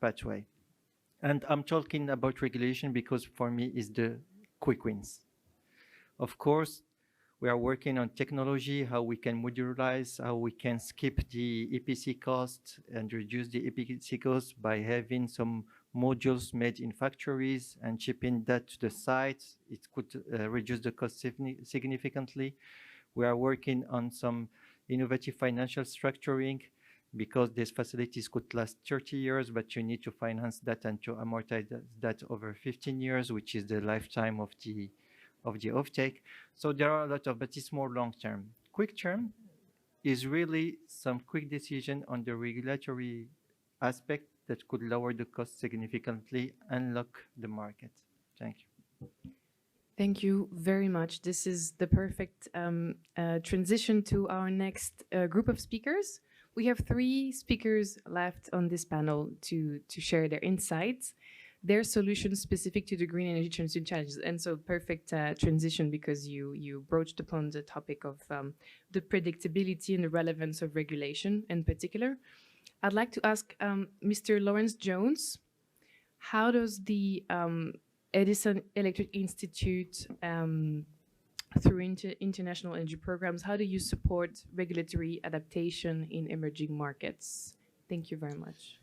pathway. And I'm talking about regulation because for me is the quick wins. Of course, we are working on technology, how we can modularize, how we can skip the EPC cost and reduce the EPC cost by having some modules made in factories and shipping that to the site. It could reduce the cost significantly. We are working on some innovative financial structuring because these facilities could last 30 years, but you need to finance that and to amortize that over 15 years, which is the lifetime of the offtake. So there are a lot of, but it's more long term. Quick term is really some quick decision on the regulatory aspect that could lower the cost significantly, unlock the market. Thank you. Thank you very much. This is the perfect transition to our next group of speakers. We have 3 speakers left on this panel to share their insights, their solutions specific to the green energy transition challenges. And so perfect transition because you broached upon the topic of the predictability and the relevance of regulation in particular. I'd like to ask Mr. Lawrence Jones, how does the Edison Electric Institute, through international energy programs, how do you support regulatory adaptation in emerging markets? Thank you very much.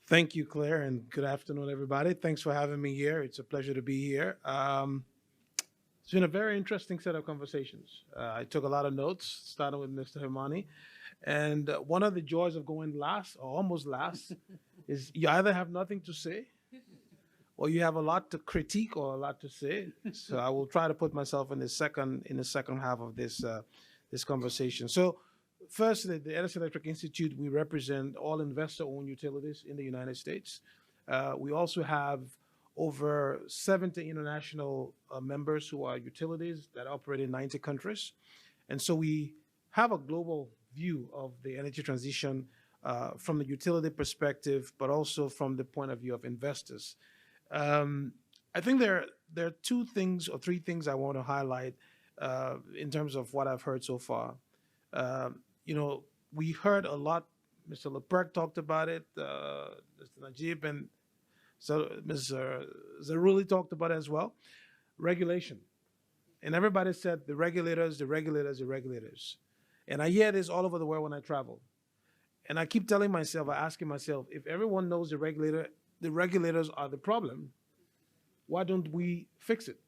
Thank you, Claire, and good afternoon, everybody. Thanks for having me here. It's a pleasure to be here. It's been a very interesting set of conversations. I took a lot of notes, starting with Mr. Himani. And one of the joys of going last or almost last is you either have nothing to say or you have a lot to critique or a lot to say. So I will try to put myself in the second half of this conversation. So first, the Edison Electric Institute, we represent all investor-owned utilities in the United States. We also have over 70 international members who are utilities that operate in 90 countries. And so we have a global view of the energy transition from the utility perspective, but also from the point of view of investors. I think there are 2 things or 3 things I want to highlight in terms of what I've heard so far. We heard a lot. Mr. Leperc talked about it. Mr. Najib and so Mr. Zaruli talked about it as well. Regulation. And everybody said the regulators. And I hear this all over the world when I travel. And I keep telling myself, asking myself, if everyone knows the regulators are the problem, why don't we fix it?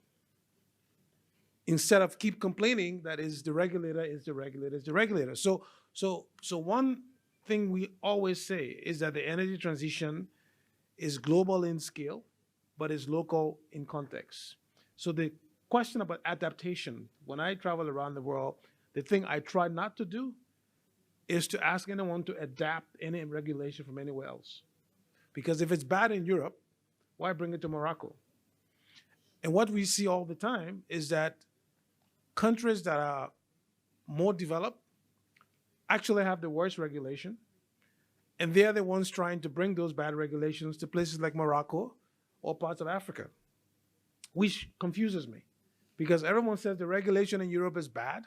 Instead of keep complaining that is the regulator, is the regulator, is the regulator. So one thing we always say is that the energy transition is global in scale, but is local in context. So the question about adaptation, when I travel around the world, the thing I try not to do is to ask anyone to adapt any regulation from anywhere else. Because if it's bad in Europe, why bring it to Morocco? And what we see all the time is that countries that are more developed actually have the worst regulation, and they're the ones trying to bring those bad regulations to places like Morocco or parts of Africa, which confuses me, because everyone says the regulation in Europe is bad,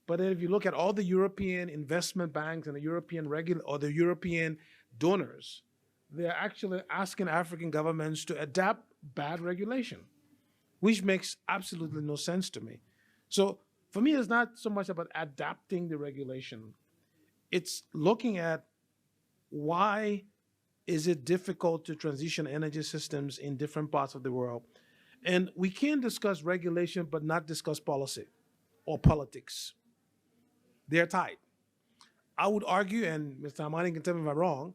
but then if you look at all the European investment banks and the European donors, they're actually asking African governments to adapt bad regulation, which makes absolutely no sense to me. So for me, it's not so much about adapting the regulation. It's looking at why is it difficult to transition energy systems in different parts of the world. And we can discuss regulation, but not discuss policy or politics. They're tied. I would argue, and Mr. Hamani can tell me if I'm wrong,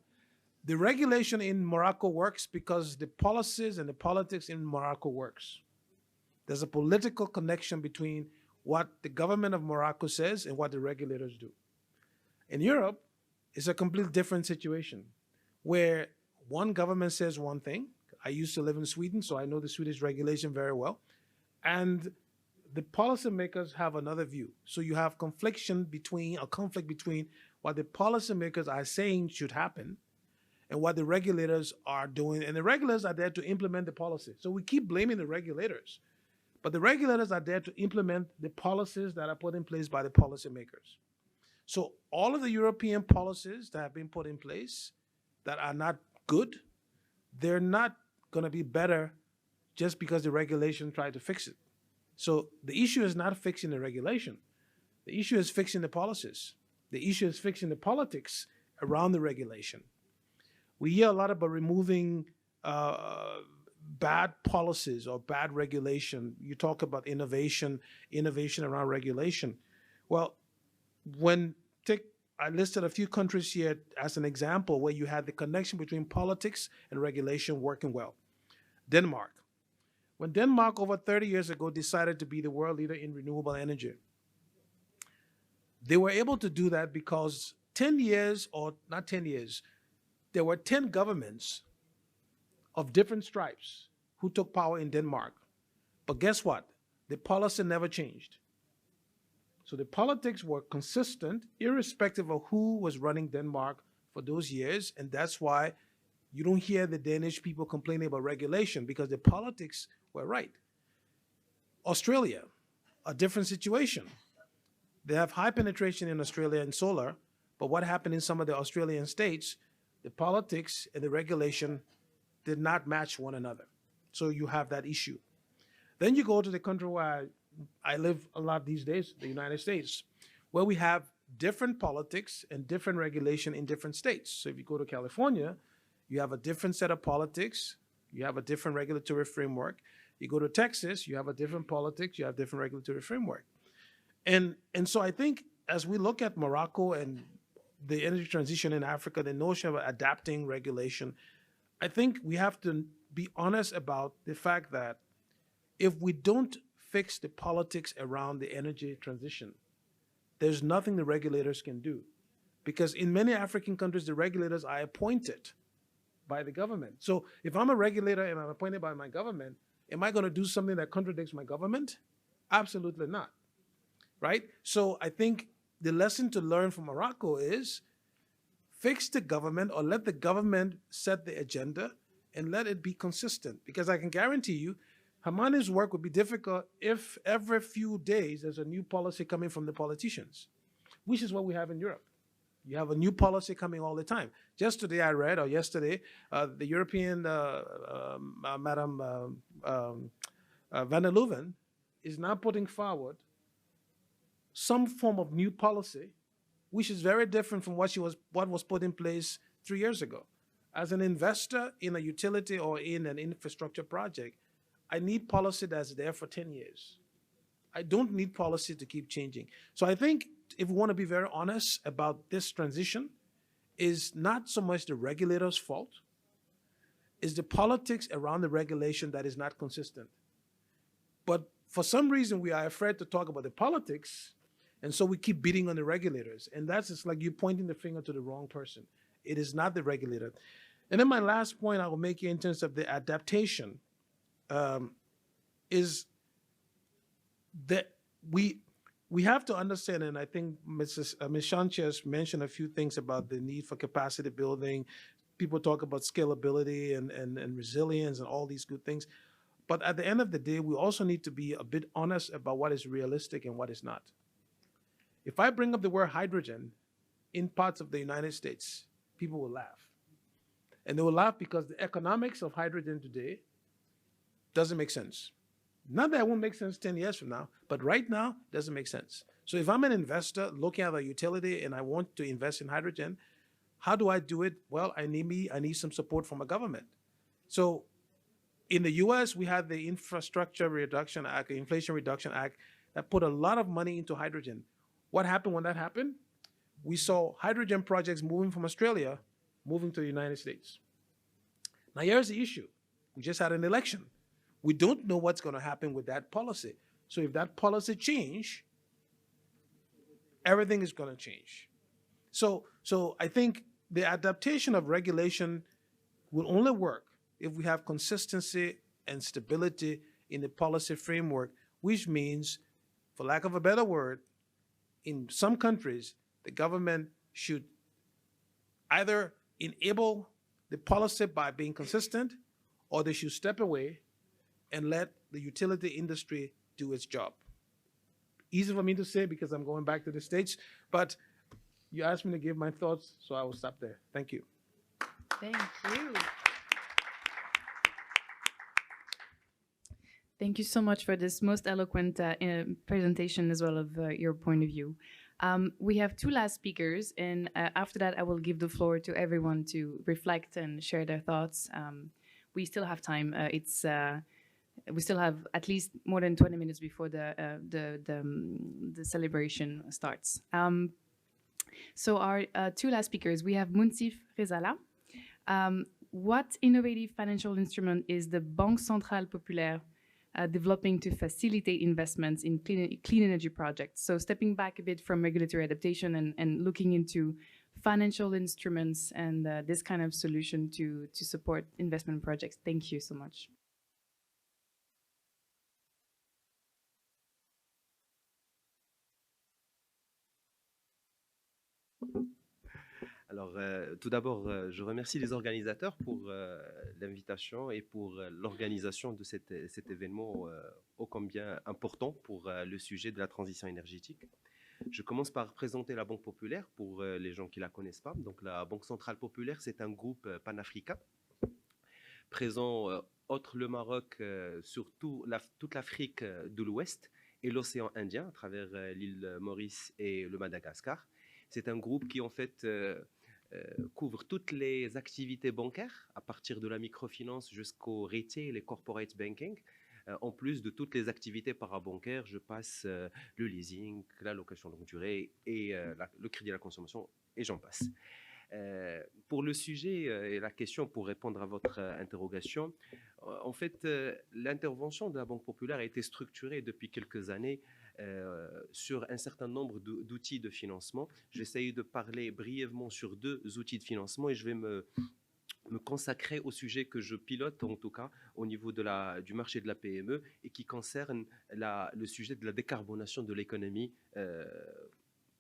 the regulation in Morocco works because the policies and the politics in Morocco works. There's a political connection between what the government of Morocco says and what the regulators do. In Europe, it's a completely different situation where one government says one thing. I used to live in Sweden, so I know the Swedish regulation very well. And the policymakers have another view. So you have conflict between what the policymakers are saying should happen and what the regulators are doing. And the regulators are there to implement the policy. So we keep blaming the regulators. But the regulators are there to implement the policies that are put in place by the policymakers. So all of the European policies that have been put in place that are not good, they're not going to be better just because the regulation tried to fix it. So the issue is not fixing the regulation. The issue is fixing the policies. The issue is fixing the politics around the regulation. We hear a lot about removing bad policies or bad regulation. You talk about innovation around regulation. Well, I listed a few countries here as an example where you had the connection between politics and regulation working well. Denmark. When Denmark over 30 years ago decided to be the world leader in renewable energy, they were able to do that because 10 years, or not 10 years, there were 10 governments of different stripes who took power in Denmark. But guess what? The policy never changed. So the politics were consistent, irrespective of who was running Denmark for those years, and that's why you don't hear the Danish people complaining about regulation, because the politics were right. Australia, a different situation. They have high penetration in Australia in solar, but what happened in some of the Australian states, the politics and the regulation did not match one another. So you have that issue. Then you go to the country where I live a lot these days, the United States, where we have different politics and different regulation in different states. So if you go to California, you have a different set of politics, you have a different regulatory framework. You go to Texas, you have a different politics, you have different regulatory framework. And so I think as we look at Morocco and the energy transition in Africa, the notion of adapting regulation, I think we have to be honest about the fact that if we don't fix the politics around the energy transition, there's nothing the regulators can do. Because in many African countries, the regulators are appointed by the government. So if I'm a regulator and I'm appointed by my government, am I going to do something that contradicts my government? Absolutely not, right? So I think the lesson to learn from Morocco is fix the government, or let the government set the agenda and let it be consistent. Because I can guarantee you, Hamani's work would be difficult if every few days there's a new policy coming from the politicians, which is what we have in Europe. You have a new policy coming all the time. Just today I read, or yesterday, the European Madam van der Leuven is now putting forward some form of new policy, which is very different from what was put in place 3 years ago. As an investor in a utility or in an infrastructure project, I need policy that's there for 10 years. I don't need policy to keep changing. So I think if we want to be very honest about this transition, is not so much the regulator's fault, it's the politics around the regulation that is not consistent. But for some reason, we are afraid to talk about the politics, and so we keep beating on the regulators. And that's just like you pointing the finger to the wrong person. It is not the regulator. And then my last point I will make in terms of the adaptation is that we have to understand, and I think Ms. Sanchez mentioned a few things about the need for capacity building. People talk about scalability and resilience and all these good things. But at the end of the day, we also need to be a bit honest about what is realistic and what is not. If I bring up the word hydrogen in parts of the United States, people will laugh. And they will laugh because the economics of hydrogen today doesn't make sense. Not that it won't make sense 10 years from now, but right now, it doesn't make sense. So if I'm an investor looking at a utility and I want to invest in hydrogen, how do I do it? Well, I need some support from a government. So in the US, we had the Infrastructure Reduction Act, the Inflation Reduction Act, that put a lot of money into hydrogen. What happened when that happened? We saw hydrogen projects moving from Australia, moving to the United States. Now here's the issue. We just had an election. We don't know what's going to happen with that policy. So if that policy change, everything is going to change. So I think the adaptation of regulation will only work if we have consistency and stability in the policy framework, which means, for lack of a better word, in some countries, the government should either enable the policy by being consistent, or they should step away and let the utility industry do its job. Easy for me to say because I'm going back to the States, but you asked me to give my thoughts, so I will stop there. Thank you. Thank you. Thank you so much for this most eloquent presentation as well of your point of view. We have two last speakers, and after that, I will give the floor to everyone to reflect and share their thoughts. We still have time. We still have at least more than 20 minutes before the celebration starts. So our two last speakers, we have Munsif Rezala. What innovative financial instrument is the Banque Centrale Populaire developing to facilitate investments in clean energy projects? So stepping back a bit from regulatory adaptation and looking into financial instruments and this kind of solution to support investment projects. Thank you so much. Alors, tout d'abord, je remercie les organisateurs pour l'invitation et pour l'organisation de cet événement ô combien important pour le sujet de la transition énergétique. Je commence par présenter la Banque Populaire pour les gens qui ne la connaissent pas. Donc, la Banque Centrale Populaire, c'est un groupe panafricain présent outre le Maroc sur toute l'Afrique de l'Ouest et l'océan Indien à travers l'île Maurice et le Madagascar. C'est un groupe qui, en fait, couvre toutes les activités bancaires, à partir de la microfinance jusqu'au retail et corporate banking. En plus de toutes les activités parabancaires, je passe le leasing, la location longue durée et le crédit à la consommation, et j'en passe. Pour le sujet et la question, pour répondre à votre interrogation, en fait, l'intervention de la Banque Populaire a été structurée depuis quelques années sur un certain nombre d'outils de financement. J'essaie de parler brièvement sur 2 outils de financement et je vais me consacrer au sujet que je pilote, en tout cas au niveau du marché de la PME et qui concerne le sujet de la décarbonation de l'économie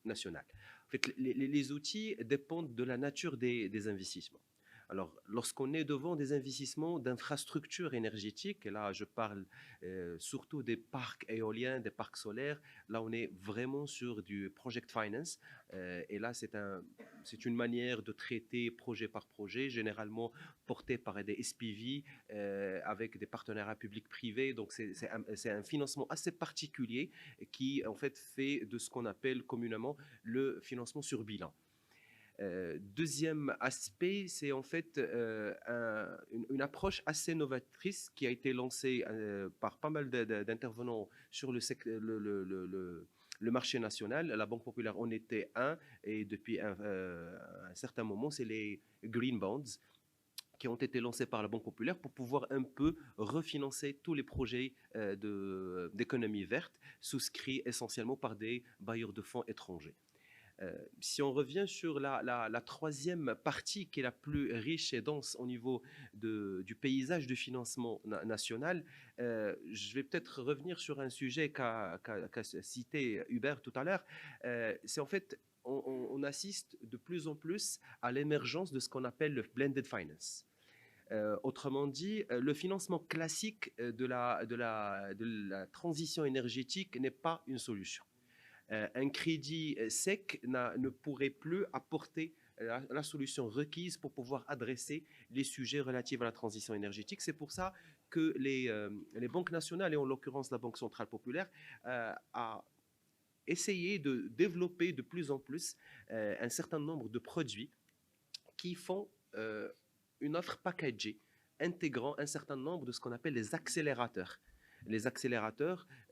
nationale. En fait, les outils dépendent de la nature des investissements. Alors, lorsqu'on est devant des investissements d'infrastructures énergétiques, et là je parle surtout des parcs éoliens, des parcs solaires, là on est vraiment sur du project finance, et là c'est une manière de traiter projet par projet, généralement porté par des SPV avec des partenariats publics-privés. Donc c'est un financement assez particulier qui en fait fait de ce qu'on appelle communément le financement sur bilan. Deuxième aspect, c'est en fait une approche assez novatrice qui a été lancée par pas mal d'intervenants sur le marché national. La Banque populaire en était un, et depuis un certain moment, c'est les Green Bonds qui ont été lancés par la Banque populaire pour pouvoir un peu refinancer tous les projets d'économie verte souscrits essentiellement par des bailleurs de fonds étrangers. Si on revient sur la troisième partie qui est la plus riche et dense au niveau du paysage de financement national, je vais peut-être revenir sur un sujet qu'a cité Hubert tout à l'heure. C'est en fait, on assiste de plus en plus à l'émergence de ce qu'on appelle le blended finance. Autrement dit, le financement classique de la transition énergétique n'est pas une solution. Un crédit sec ne pourrait plus apporter la solution requise pour pouvoir adresser les sujets relatifs à la transition énergétique. C'est pour ça que les banques nationales, et en l'occurrence la Banque centrale populaire, a essayé de développer de plus en plus un certain nombre de produits qui font une offre packagée intégrant un certain nombre de ce qu'on appelle les accélérateurs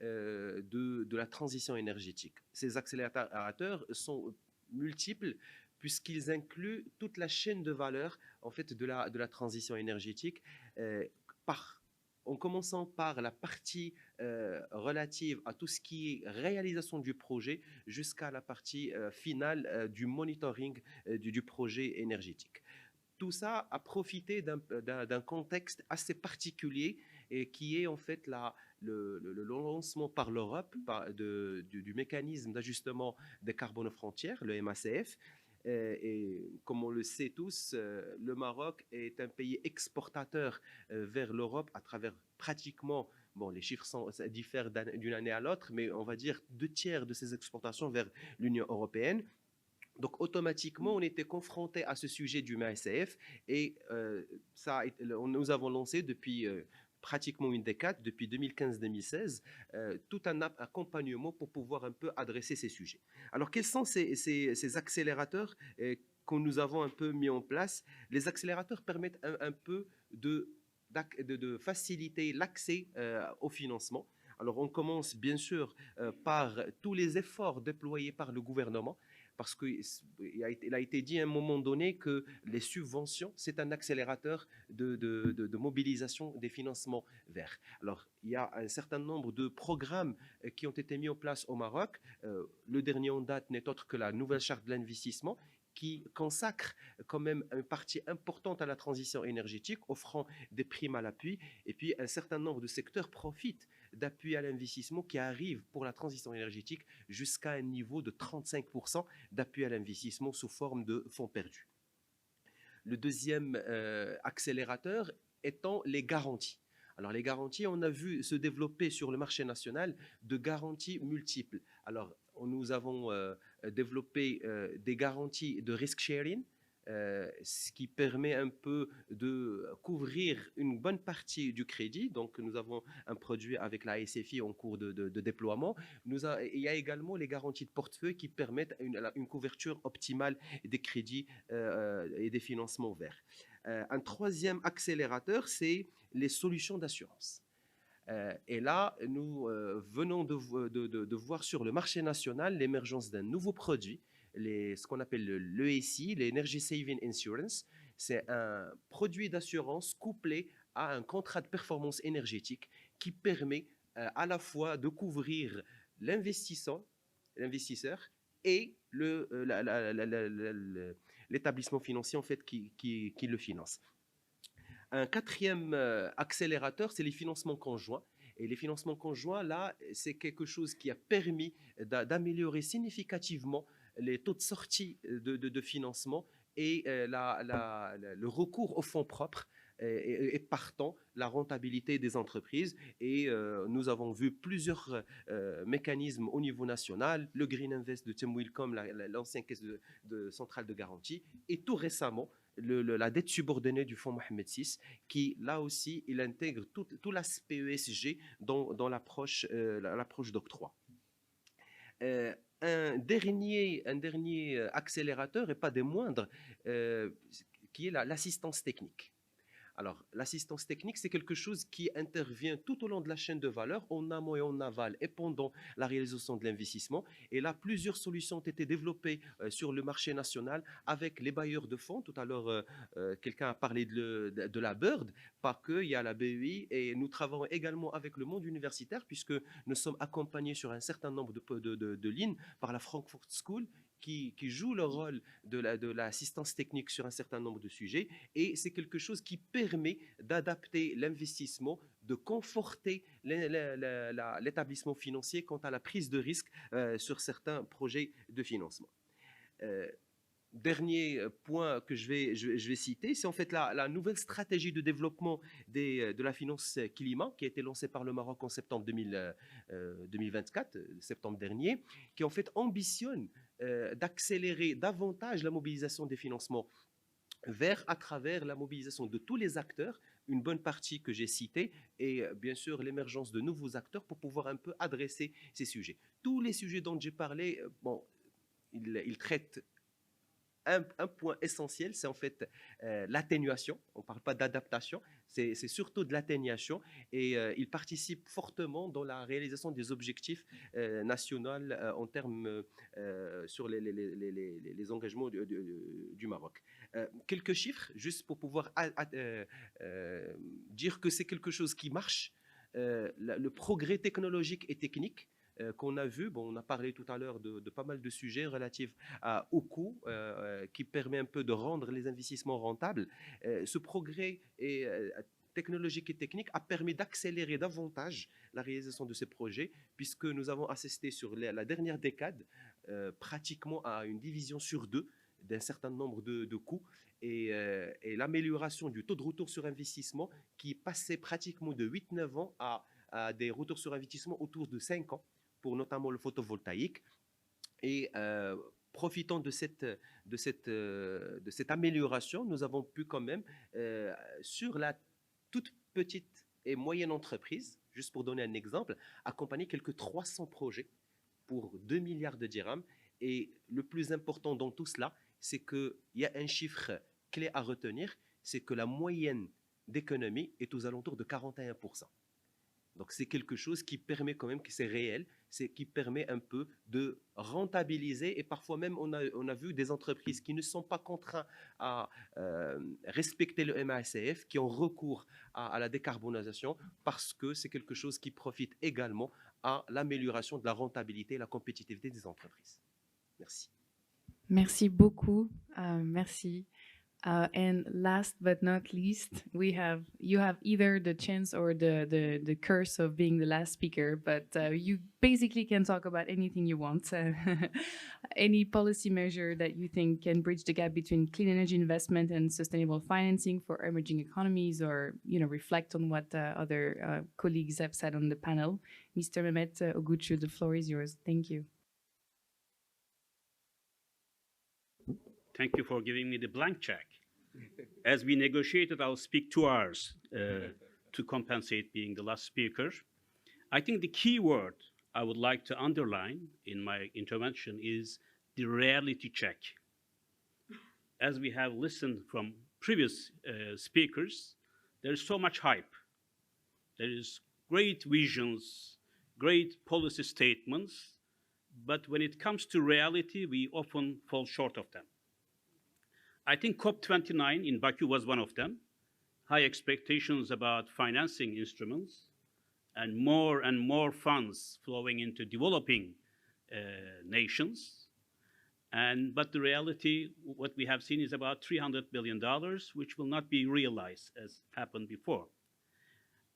de la transition énergétique. Ces accélérateurs sont multiples puisqu'ils incluent toute la chaîne de valeur en fait, de la transition énergétique, en commençant par la partie relative à tout ce qui est réalisation du projet jusqu'à la partie finale du monitoring du projet énergétique. Tout ça a profité d'un contexte assez particulier et qui est en fait le lancement par l'Europe du mécanisme d'ajustement des carbone aux frontières, le MACF. Et comme on le sait tous, le Maroc est un pays exportateur vers l'Europe à travers pratiquement, bon les chiffres diffèrent d'une année à l'autre, mais on va dire 2/3 de ses exportations vers l'Union européenne. Donc automatiquement, on était confronté à ce sujet du MACF et nous avons lancé depuis pratiquement une décade, depuis 2015-2016, tout un accompagnement pour pouvoir un peu adresser ces sujets. Alors quels sont ces accélérateurs que nous avons un peu mis en place? Les accélérateurs permettent un peu de faciliter l'accès au financement. Alors on commence bien sûr par tous les efforts déployés par le gouvernement, parce qu'il a été dit à un moment donné que les subventions, c'est un accélérateur de mobilisation des financements verts. Alors, il y a un certain nombre de programmes qui ont été mis en place au Maroc. Le dernier en date n'est autre que la nouvelle charte de l'investissement, qui consacre quand même une partie importante à la transition énergétique, offrant des primes à l'appui. Et puis, un certain nombre de secteurs profitent d'appui à l'investissement qui arrive pour la transition énergétique jusqu'à un niveau de 35% d'appui à l'investissement sous forme de fonds perdus. Le deuxième accélérateur étant les garanties. Alors les garanties, on a vu se développer sur le marché national de garanties multiples. Alors nous avons développé des garanties de risk sharing, ce qui permet un peu de couvrir une bonne partie du crédit. Donc, nous avons un produit avec la SFI en cours de déploiement. Il y a également les garanties de portefeuille qui permettent une couverture optimale des crédits et des financements verts. Un troisième accélérateur, c'est les solutions d'assurance. Et là, nous venons de voir sur le marché national l'émergence d'un nouveau produit, ce qu'on appelle l'ESI, l'Energy Saving Insurance. C'est un produit d'assurance couplé à un contrat de performance énergétique qui permet à la fois de couvrir l'investisseur et l'établissement financier en fait, qui le finance. Un quatrième accélérateur, c'est les financements conjoints. Et les financements conjoints, là, c'est quelque chose qui a permis d'améliorer significativement les taux de sortie de financement et le recours aux fonds propres et partant la rentabilité des entreprises. Et nous avons vu plusieurs mécanismes au niveau national, le Green Invest de Temwil comme l'ancienne caisse de centrale de garantie, et tout récemment la dette subordonnée du fonds Mohammed VI, qui là aussi il intègre tout l'aspect ESG dans l'approche d'octroi. Un dernier accélérateur, et pas des moindres, qui est l'assistance technique. Alors, l'assistance technique, c'est quelque chose qui intervient tout au long de la chaîne de valeur, en amont et en aval, et pendant la réalisation de l'investissement. Et là, plusieurs solutions ont été développées sur le marché national avec les bailleurs de fonds. Tout à l'heure, quelqu'un a parlé de la BIRD, pas que, il y a la BEI, et nous travaillons également avec le monde universitaire, puisque nous sommes accompagnés sur un certain nombre de lignes par la Frankfurt School, qui joue le rôle de l'assistance technique sur un certain nombre de sujets, et c'est quelque chose qui permet d'adapter l'investissement, de conforter l'établissement financier quant à la prise de risque sur certains projets de financement. Dernier point que je vais citer, c'est en fait la nouvelle stratégie de développement de la finance climat qui a été lancée par le Maroc en septembre 2024, septembre dernier, qui en fait ambitionne d'accélérer davantage la mobilisation des financements verts à travers la mobilisation de tous les acteurs, une bonne partie que j'ai citée, et bien sûr l'émergence de nouveaux acteurs pour pouvoir un peu adresser ces sujets. Tous les sujets dont j'ai parlé, bon, ils traitent un point essentiel, c'est en fait l'atténuation. On ne parle pas d'adaptation, c'est surtout de l'atténuation, et il participe fortement dans la réalisation des objectifs nationaux en termes sur les engagements du Maroc. Quelques chiffres, juste pour pouvoir dire que c'est quelque chose qui marche. Le progrès technologique et technique qu'on a vu, bon, on a parlé tout à l'heure de pas mal de sujets relatifs au coût, qui permet un peu de rendre les investissements rentables. Ce progrès technologique et technique a permis d'accélérer davantage la réalisation de ces projets, puisque nous avons assisté sur la dernière décade pratiquement à une division sur deux d'un certain nombre de coûts, et l'amélioration du taux de retour sur investissement qui passait pratiquement de 8-9 ans à des retours sur investissement autour de 5 ans, pour notamment le photovoltaïque. Et profitant de cette amélioration, nous avons pu quand même, sur la toute petite et moyenne entreprise, juste pour donner un exemple, accompagner quelques 300 projets pour 2 milliards de dirhams. Et le plus important dans tout cela, c'est qu'il y a un chiffre clé à retenir, c'est que la moyenne d'économie est aux alentours de 41%. Donc c'est quelque chose qui permet quand même, que c'est réel, c'est qui permet un peu de rentabiliser, et parfois même on a vu des entreprises qui ne sont pas contraintes à respecter le MACF, qui ont recours à la décarbonisation, parce que c'est quelque chose qui profite également à l'amélioration de la rentabilité et la compétitivité des entreprises. Merci. Merci beaucoup. Merci. And last but not least, you have either the chance or the curse of being the last speaker, but you basically can talk about anything you want. Any policy measure that you think can bridge the gap between clean energy investment and sustainable financing for emerging economies, or reflect on what other colleagues have said on the panel. Mr. Mehmet Ogucu, the floor is yours. Thank you. Thank you for giving me the blank check. As we negotiated, I'll speak 2 hours to compensate being the last speaker. I think the key word I would like to underline in my intervention is the reality check. As we have listened from previous speakers, there is so much hype. There is great visions, great policy statements, but when it comes to reality, we often fall short of them. I think COP29 in Baku was one of them. High expectations about financing instruments and more funds flowing into developing nations. But the reality, what we have seen is about $300 billion, which will not be realized as happened before.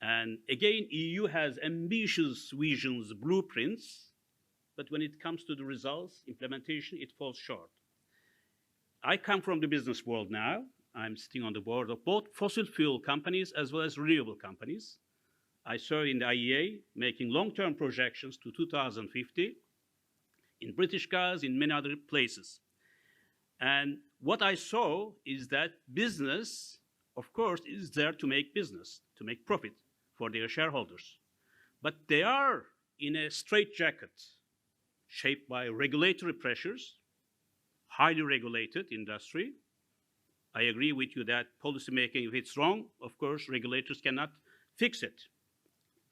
And again, EU has ambitious visions, blueprints, but when it comes to the results, implementation, it falls short. I come from the business world now. I'm sitting on the board of both fossil fuel companies as well as renewable companies. I serve in the IEA, making long-term projections to 2050 in British Gas, in many other places. And what I saw is that business, of course, is there to make business, to make profit for their shareholders. But they are in a straitjacket shaped by regulatory pressures, highly regulated industry. I agree with you that policymaking, if it's wrong, of course, regulators cannot fix it.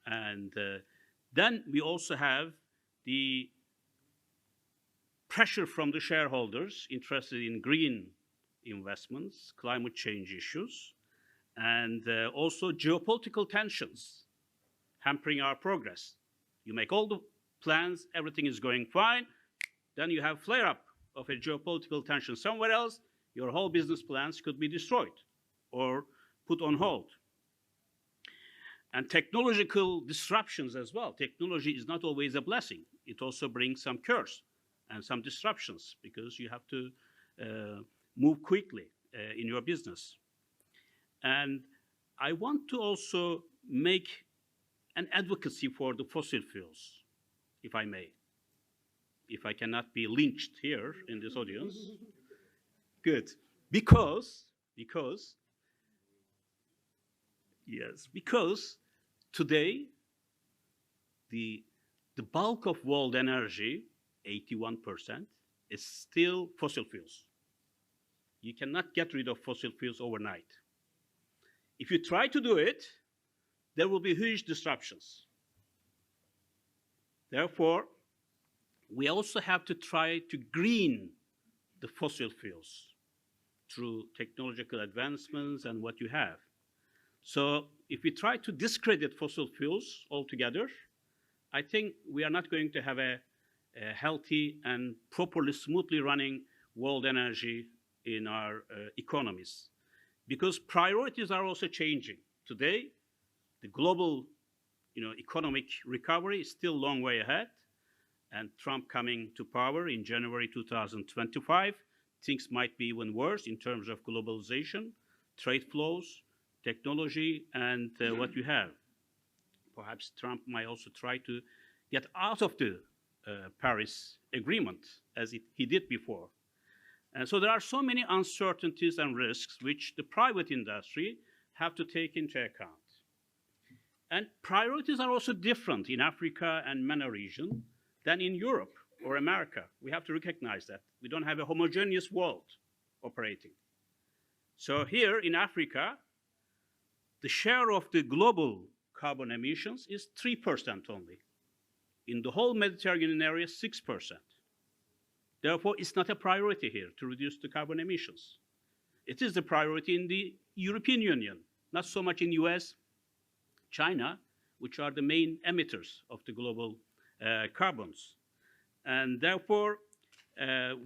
And then we also have the pressure from the shareholders interested in green investments, climate change issues, and also geopolitical tensions hampering our progress. You make all the plans, everything is going fine, then you have flare-up of a geopolitical tension somewhere else, your whole business plans could be destroyed or put on hold. And technological disruptions as well. Technology is not always a blessing. It also brings some curse and some disruptions because you have to move quickly in your business. And I want to also make an advocacy for the fossil fuels, if I may. If I cannot be lynched here in this audience. Good. Because today the bulk of world energy, 81%, is still fossil fuels. You cannot get rid of fossil fuels overnight. If you try to do it, there will be huge disruptions. Therefore, we also have to try to green the fossil fuels through technological advancements and what you have. So if we try to discredit fossil fuels altogether, I think we are not going to have a healthy and properly, smoothly running world energy in our economies. Because priorities are also changing. Today, the global economic recovery is still a long way ahead. And Trump coming to power in January 2025, things might be even worse in terms of globalization, trade flows, technology, and what you have. Perhaps Trump might also try to get out of the Paris Agreement, as he did before. And so there are so many uncertainties and risks which the private industry have to take into account. And priorities are also different in Africa and MENA region than in Europe or America. We have to recognize that. We don't have a homogeneous world operating. So here in Africa, the share of the global carbon emissions is 3% only. In the whole Mediterranean area, 6%. Therefore, it's not a priority here to reduce the carbon emissions. It is the priority in the European Union, not so much in US, China, which are the main emitters of the global carbons. And therefore,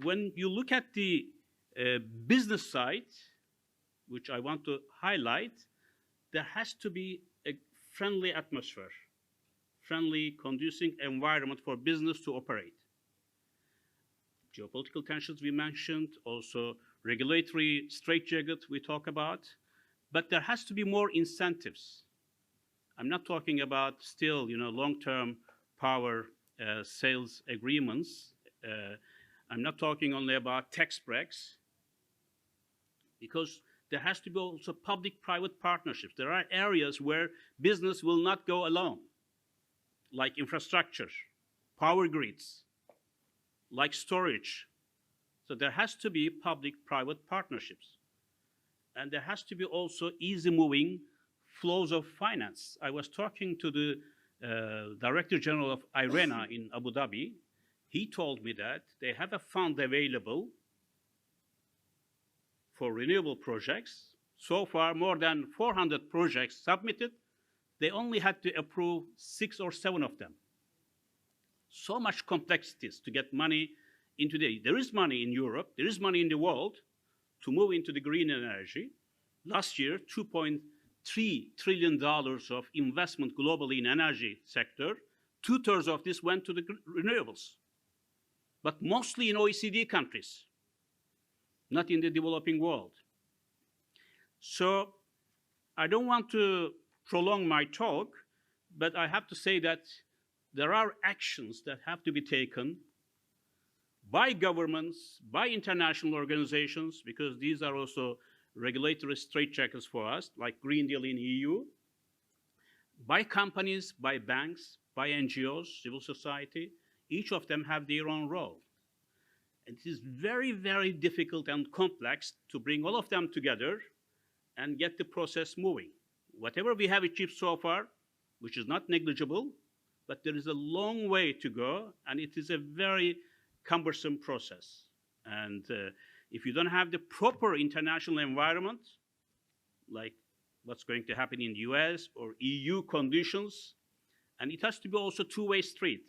when you look at the business side, which I want to highlight, there has to be a friendly atmosphere, friendly, conducive environment for business to operate. Geopolitical tensions we mentioned, also regulatory straitjacket we talk about, but there has to be more incentives. I'm not talking about still, long-term power sales agreements. I'm not talking only about tax breaks, because there has to be also public-private partnerships. There are areas where business will not go alone, like infrastructure, power grids, like storage. So there has to be public-private partnerships. And there has to be also easy-moving flows of finance. I was talking to the Director General of IRENA in Abu Dhabi. He told me that they have a fund available for renewable projects. So far, more than 400 projects submitted. They only had to approve 6 or 7 of them. So much complexities to get money into there is money in Europe, there is money in the world to move into the green energy. Last year, $2.3 trillion of investment globally in energy sector. 2/3 of this went to the renewables, but mostly in OECD countries. not in the developing world. So I don't want to prolong my talk, but I have to say that there are actions that have to be taken by governments, by international organizations, because these are also regulatory straitjackets for us, like Green Deal in EU, by companies, by banks, by NGOs, civil society. Each of them have their own role. And it is very, very difficult and complex to bring all of them together and get the process moving. Whatever we have achieved so far, which is not negligible, but there is a long way to go, and it is a very cumbersome process. And if you don't have the proper international environment, like what's going to happen in the US or EU conditions, and it has to be also two-way street,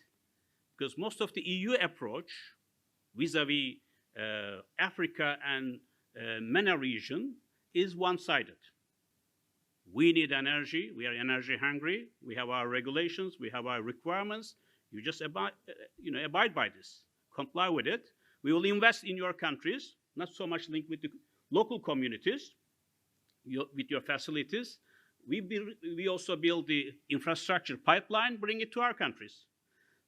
because most of the EU approach vis-a-vis Africa and MENA region is one-sided. We need energy, we are energy hungry, we have our regulations, we have our requirements, you just abide by this, comply with it. We will invest in your countries, not so much linked with the local communities, with your facilities. We also build the infrastructure pipeline, bring it to our countries.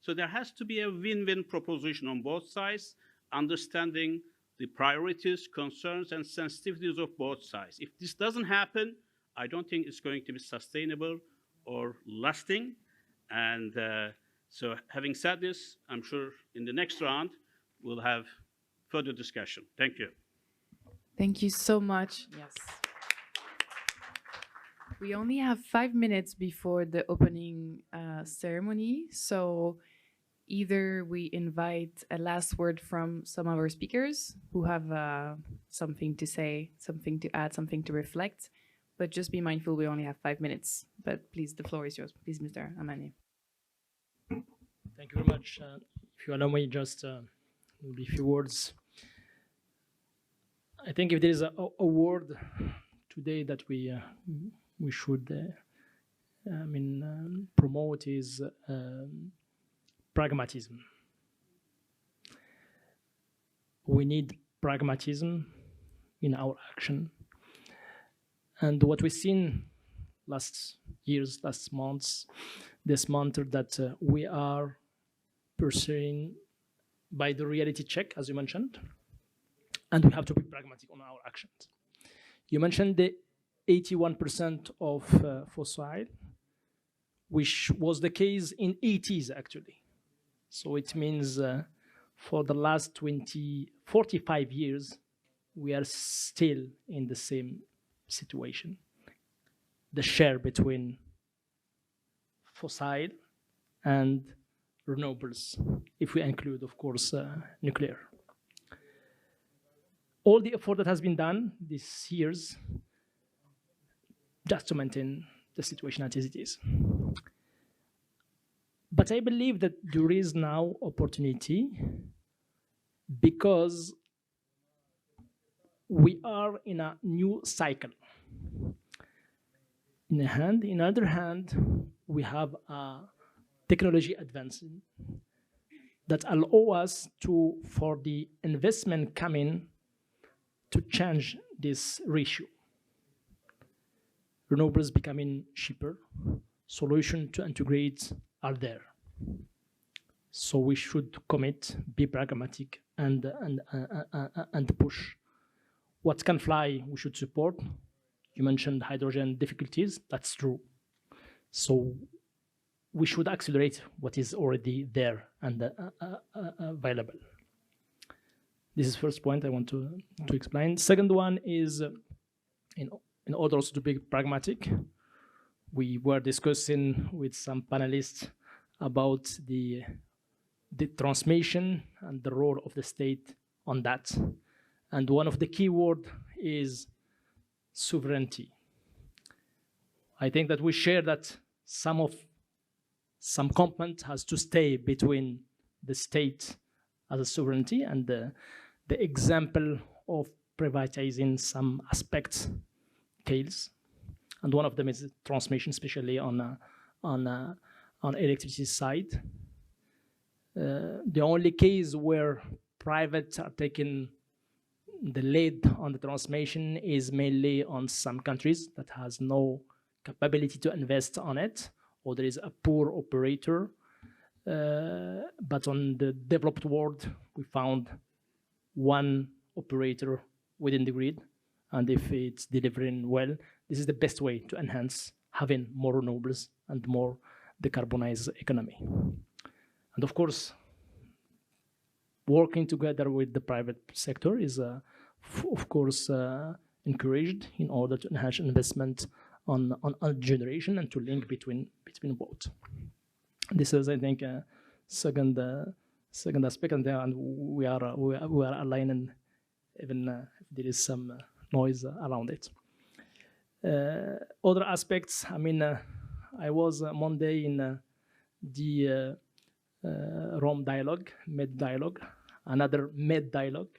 So there has to be a win-win proposition on both sides, understanding the priorities, concerns, and sensitivities of both sides. If this doesn't happen, I don't think it's going to be sustainable or lasting. And so having said this, I'm sure in the next round, we'll have further discussion. Thank you. Thank you so much. Yes. We only have 5 minutes before the opening ceremony. So either we invite a last word from some of our speakers who have something to say, something to add, something to reflect. But just be mindful, we only have 5 minutes. But please, the floor is yours. Please, Mr. Amani. Thank you very much. If you allow me, just maybe a few words. I think if there is a word today that we should promote is pragmatism. We need pragmatism in our action. And what we've seen last years, last months, this month, that we are pursuing by the reality check, as you mentioned, and we have to be pragmatic on our actions. You mentioned the 81% of fossil, which was the case in 80s actually. So it means for the last 45 years, we are still in the same situation. The share between fossil and renewables, if we include, of course, nuclear. All the effort that has been done these years just to maintain the situation as it is. But I believe that there is now opportunity because we are in a new cycle. In the other hand, we have a technology advancing that allow us to, for the investment coming, to change this ratio. Renewables becoming cheaper, solutions to integrate are there. So we should commit, be pragmatic, and push. What can fly, we should support. You mentioned hydrogen difficulties, that's true. So we should accelerate what is already there and available. This is the first point I want to explain. Second one is, in order also to be pragmatic, we were discussing with some panelists about the transmission and the role of the state on that. And one of the key words is sovereignty. I think that we share that some component has to stay between the state as a sovereignty and the example of privatizing some aspects tails, and one of them is transmission, especially on electricity side. The only case where private are taking the lead on the transmission is mainly on some countries that has no capability to invest on it, or there is a poor operator. But on the developed world, we found one operator within the grid, and if it's delivering well, this is the best way to enhance having more renewables and more decarbonized economy. And of course, working together with the private sector is, of course, encouraged in order to enhance investment on generation and to link between both. This is, I think, second aspect, and we are aligning, even if there is some noise around it. Other aspects, I mean, I was Monday in the Rome dialogue, MED dialogue, another MED dialogue.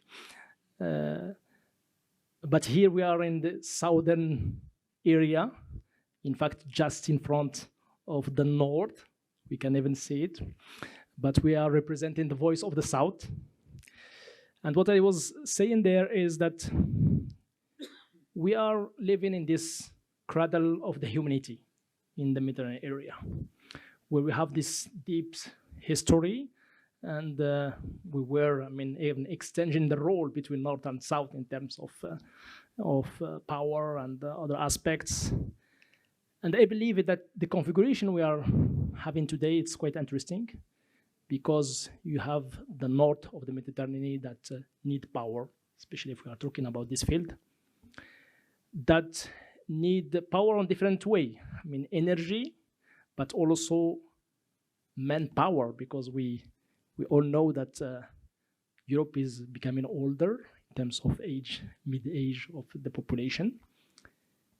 But here we are in the southern area, in fact, just in front of the north. We can even see it, but we are representing the voice of the South. And what I was saying there is that we are living in this cradle of the humanity in the Mediterranean area, where we have this deep history, and we were, I mean, even extending the role between North and South in terms of power and other aspects. And I believe that the configuration we are having today, it's quite interesting, because you have the north of the Mediterranean that need power, especially if we are talking about this field, that need power on different way. I mean, energy, but also manpower, because we all know that Europe is becoming older in terms of age, mid-age of the population.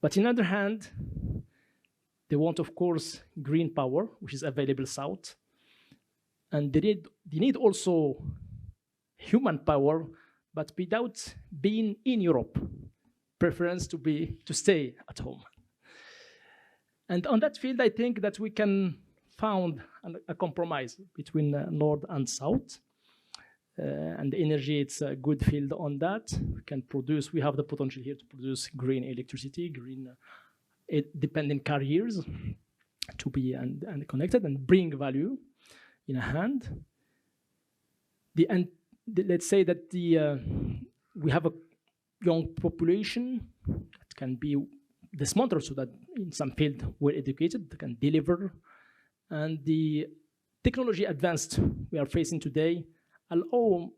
But on the other hand, they want, of course, green power, which is available south. And they need also human power, but without being in Europe. Preference to stay at home. And on that field, I think that we can found a compromise between North and South. And the energy, it's a good field on that. We have the potential here to produce green electricity, green dependent carriers to be and connected and bring value in a hand. Let's say that we have a young population that can be the smarter, so that in some field well educated, they can deliver. And the technology advanced we are facing today allow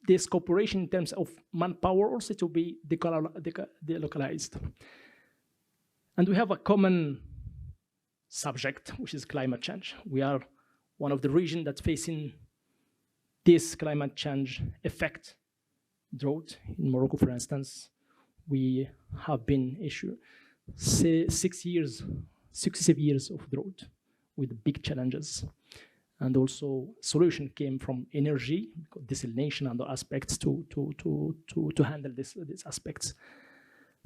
this cooperation in terms of manpower also to be delocalized. And we have a common subject, which is climate change. We are one of the regions that's facing this climate change effect. Drought in Morocco, for instance, we have been issued 6 years, successive years of drought with big challenges. And also solution came from energy, desalination and other aspects to handle these aspects.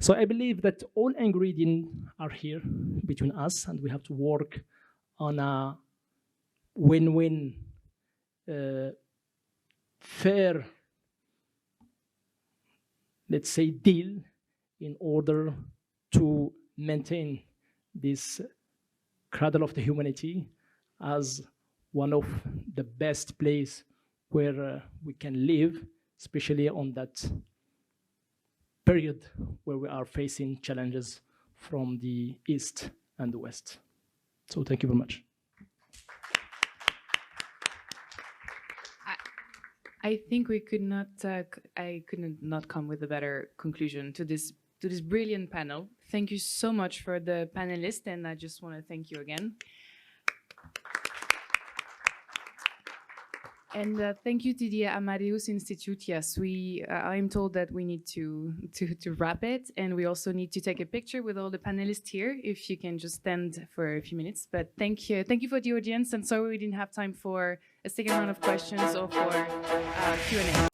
So I believe that all ingredients are here between us, and we have to work on a win-win, fair, let's say, deal in order to maintain this cradle of the humanity as one of the best places where we can live, especially on that period where we are facing challenges from the east and the west. So thank you very much. I think we could not. I could not come with a better conclusion to this brilliant panel. Thank you so much for the panelists, and I just want to thank you again. And thank you to the Amadeus Institute. Yes, I'm told that we need to wrap it, and we also need to take a picture with all the panelists here. If you can just stand for a few minutes. But thank you for the audience. And sorry we didn't have time for a second round of questions or for Q&A.